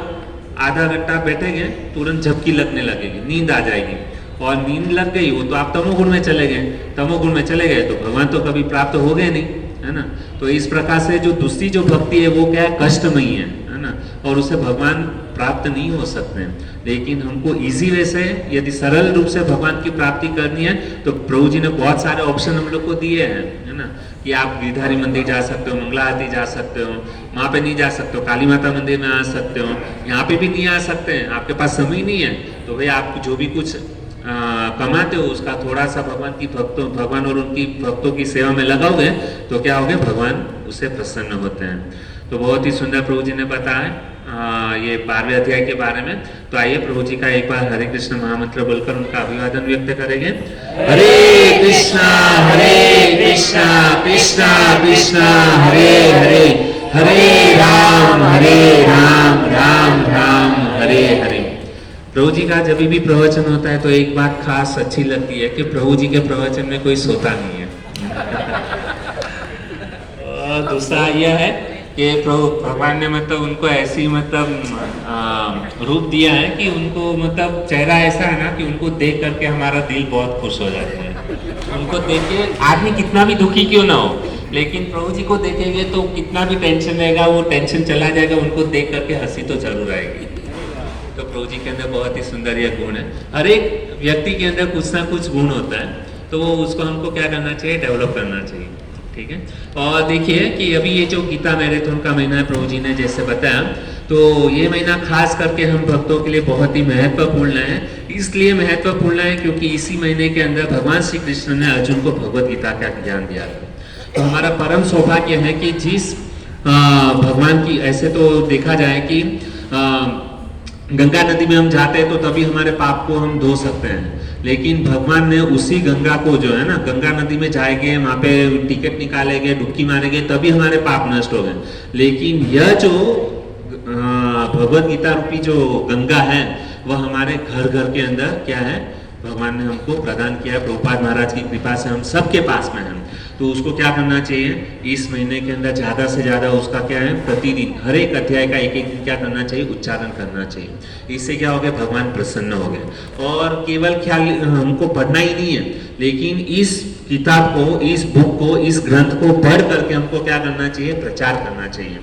आधा घंटा बैठेंगे तुरंत झपकी लगने लगेगी, नींद आ जाएगी, और नींद लग गई वो तो आप तमोगुण में चले गए, तमोगुण में चले गए तो भगवान तो कभी प्राप्त हो गए नहीं, है ना। तो इस प्रकार से जो दूसरी जो भक्ति है वो क्या है, कष्टमयी है ना, और उसे भगवान प्राप्त नहीं हो सकते हैं। लेकिन हमको इजी वे से यदि सरल रूप से भगवान की प्राप्ति करनी है तो प्रभु जी ने बहुत सारे ऑप्शन हम लोग को दिए हैं, है ना, कि आप गिरधारी मंदिर जा सकते हो, मंगला आरती जा सकते हो, वहाँ पे नहीं जा सकते हो, काली माता मंदिर में आ सकते हो, यहाँ पे भी नहीं आ सकते हैं, आपके पास समय नहीं है, तो भाई आप जो भी कुछ कमाते हो उसका थोड़ा सा भगवान और उनकी भक्तों की सेवा में लगाओगे तो क्या होगे, भगवान उससे प्रसन्न होते हैं। तो बहुत ही सुंदर प्रभु जी ने बताया ये 12वें अध्याय के बारे में। तो आइए प्रभु जी का एक बार हरे कृष्ण महामंत्र बोलकर उनका अभिवादन व्यक्त करेंगे। हरे कृष्णा कृष्णा कृष्णा कृष्णा हरे हरे, हरे राम राम राम हरे हरे। प्रभु जी का जब भी प्रवचन होता है तो एक बात खास अच्छी लगती है कि प्रभु जी के प्रवचन में कोई सोता नहीं है। और दूसरा यह है कि प्रभु भगवान ने मतलब उनको ऐसी मतलब रूप दिया है कि उनको मतलब चेहरा ऐसा है ना कि उनको देख करके हमारा दिल बहुत खुश हो जाता है। उनको देख के आदमी कितना भी दुखी क्यों ना हो, लेकिन प्रभु जी को देखेंगे तो कितना भी टेंशन रहेगा वो टेंशन चला जाएगा, उनको देख करके हंसी तो जरूर आएगी। तो प्रभु जी के अंदर बहुत ही सुंदर यह गुण है। हर एक व्यक्ति के अंदर कुछ ना कुछ गुण होता है, तो वो उसको हमको क्या करना चाहिए, डेवलप करना चाहिए। ठीक है। और देखिए कि अभी ये जो गीता मैराथन का महीना है, प्रभु जी ने जैसे बताया, तो ये महीना खास करके हम भक्तों के लिए बहुत ही महत्वपूर्ण है। इसलिए महत्वपूर्ण है क्योंकि इसी महीने के अंदर भगवान श्री कृष्ण ने अर्जुन को भगवत गीता का ज्ञान दिया था। तो हमारा परम सौभाग्य है कि जिस भगवान की, ऐसे तो देखा जाए कि गंगा नदी में हम जाते हैं तो तभी हमारे पाप को हम धो सकते हैं, लेकिन भगवान ने उसी गंगा को जो है ना, गंगा नदी में जाएंगे, वहां पे टिकट निकालेंगे, डुबकी मारेंगे, तभी हमारे पाप नष्ट हो गए। लेकिन यह जो भगवत गीता रूपी जो गंगा है वह हमारे घर घर के अंदर क्या है, भगवान ने हमको प्रदान किया है। प्रभुपाद महाराज की कृपा से हम सबके पास में हैं। तो उसको क्या करना चाहिए, इस महीने के अंदर ज्यादा से ज्यादा उसका क्या है, प्रतिदिन हर एक अध्याय का एक एक दिन क्या करना चाहिए, उच्चारण करना चाहिए। इससे क्या हो गया, भगवान प्रसन्न हो गए। और केवल ख्याल हमको पढ़ना ही नहीं है, लेकिन इस किताब को, इस बुक को, इस ग्रंथ को पढ़ करके हमको क्या करना चाहिए, प्रचार करना चाहिए,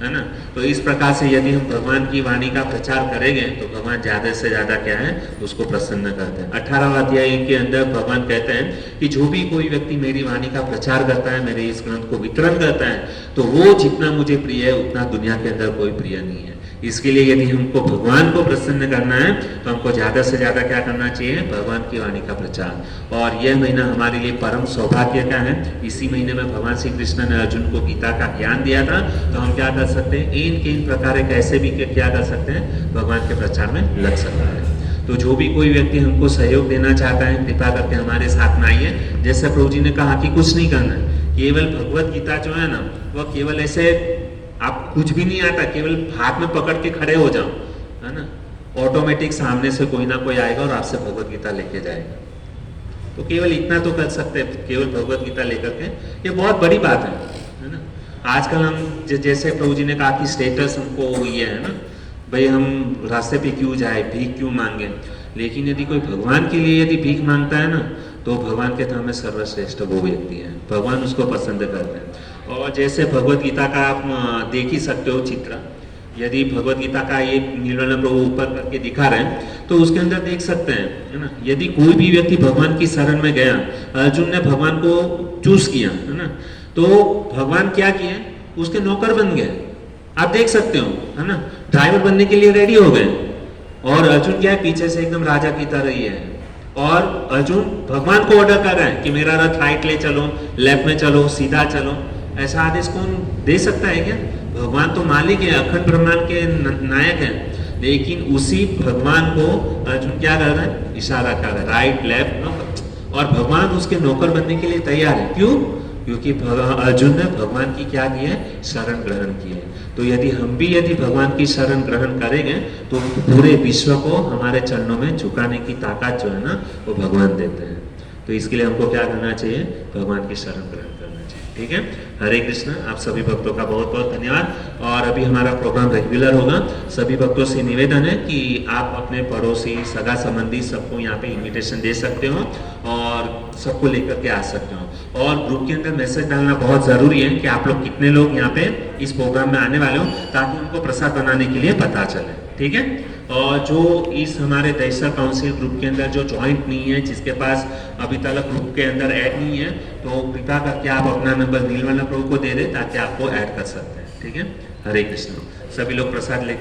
है ना। तो इस प्रकार से यदि हम भगवान की वाणी का प्रचार करेंगे तो भगवान ज्यादा से ज्यादा क्या है, उसको प्रसन्न करते हैं। 18वां अध्याय के अंदर भगवान कहते हैं कि जो भी कोई व्यक्ति मेरी वाणी का प्रचार करता है, मेरे इस ग्रंथ को वितरण करता है, तो वो जितना मुझे प्रिय है उतना दुनिया के अंदर कोई प्रिय नहीं है। इसके लिए यदि हमको भगवान को प्रसन्न करना है तो हमको ज्यादा से ज्यादा क्या करना चाहिए, भगवान की वाणी का प्रचार। और यह महीना हमारे लिए परम सौभाग्य का है। इसी महीने में भगवान श्री कृष्ण ने अर्जुन को गीता का ज्ञान दिया था। तो हम क्या कर सकते हैं, इन प्रकार कैसे भी क्या कर सकते हैं, भगवान के प्रचार में लग सकता है। तो जो भी कोई व्यक्ति हमको सहयोग देना चाहता है, कृपा करके हमारे साथ में आइए। जैसे प्रभु जी ने कहा कि कुछ नहीं करना है, केवल भगवत गीता जो है ना, वह केवल ऐसे आप कुछ भी नहीं आता, केवल हाथ में पकड़ के खड़े हो जाओ, है ना, ऑटोमेटिक सामने से कोई ना कोई आएगा और आपसे भगवत गीता लेके जाएगा। तो केवल इतना तो कर सकते हैं, केवल भगवत गीता लेकर के, ये बहुत बड़ी बात है ना। आजकल हम जैसे प्रभु जी ने कहा कि स्टेटस हमको ये है ना, भाई हम रास्ते पे क्यों जाए, भीख क्यों मांगे। लेकिन यदि कोई भगवान के लिए यदि भीख मांगता है ना, तो भगवान के धाम में सर्वश्रेष्ठ वो व्यक्ति है, भगवान उसको पसंद करते हैं। और जैसे भगवत गीता का आप देख ही सकते हो चित्र, यदि भगवत गीता का ये नीलवर्ण प्रभु ऊपर करके दिखा रहे हैं तो उसके अंदर देख सकते हैं, है ना। यदि कोई भी व्यक्ति भगवान की शरण में गया, अर्जुन ने भगवान को चूज किया, है ना, तो भगवान क्या किए, उसके नौकर बन गए। आप देख सकते हो, है ना, ड्राइवर बनने के लिए रेडी हो गए। और अर्जुन क्या है, पीछे से एकदम राजा की तरह ही है। और अर्जुन भगवान को ऑर्डर कर रहा है कि मेरा रथ राइट ले चलो, लेफ्ट में चलो, सीधा चलो। ऐसा आदेश कौन दे सकता है क्या? भगवान तो मालिक है, अखंड ब्रह्मांड के नायक हैं, लेकिन उसी भगवान को अर्जुन क्या कर रहा है, इशारा कर रहा है, राइट लेफ्ट। और भगवान उसके नौकर बनने के लिए तैयार है। क्यों? क्योंकि अर्जुन ने भगवान की क्या की है, शरण ग्रहण की है। तो यदि हम भी यदि भगवान की शरण ग्रहण करेंगे तो पूरे विश्व को हमारे चरणों में झुकाने की ताकत जो है ना, वो भगवान देते हैं। तो इसके लिए हमको क्या करना चाहिए, भगवान की शरण ग्रहण करना चाहिए। ठीक है, हरे कृष्ण। आप सभी भक्तों का बहुत बहुत धन्यवाद। और अभी हमारा प्रोग्राम रेगुलर होगा। सभी भक्तों से निवेदन है कि आप अपने पड़ोसी, सगा संबंधी सबको यहाँ पे इन्विटेशन दे सकते हो और सबको लेकर के आ सकते हो। और ग्रुप के अंदर मैसेज डालना बहुत ज़रूरी है कि आप लोग कितने लोग यहाँ पे इस प्रोग्राम में आने वाले हो, ताकि उनको प्रसाद बनाने के लिए पता चले। ठीक है। और जो इस हमारे दहिसर काउंसिल ग्रुप के अंदर जो ज्वाइंट नहीं है, जिसके पास अभी तक ग्रुप के अंदर ऐड नहीं है, तो कृपा करके आप अपना नंबर नीलवर्ण प्रभु को दे दें ताकि आपको ऐड कर सकते हैं। ठीक है, हरे कृष्ण। सभी लोग प्रसाद लेके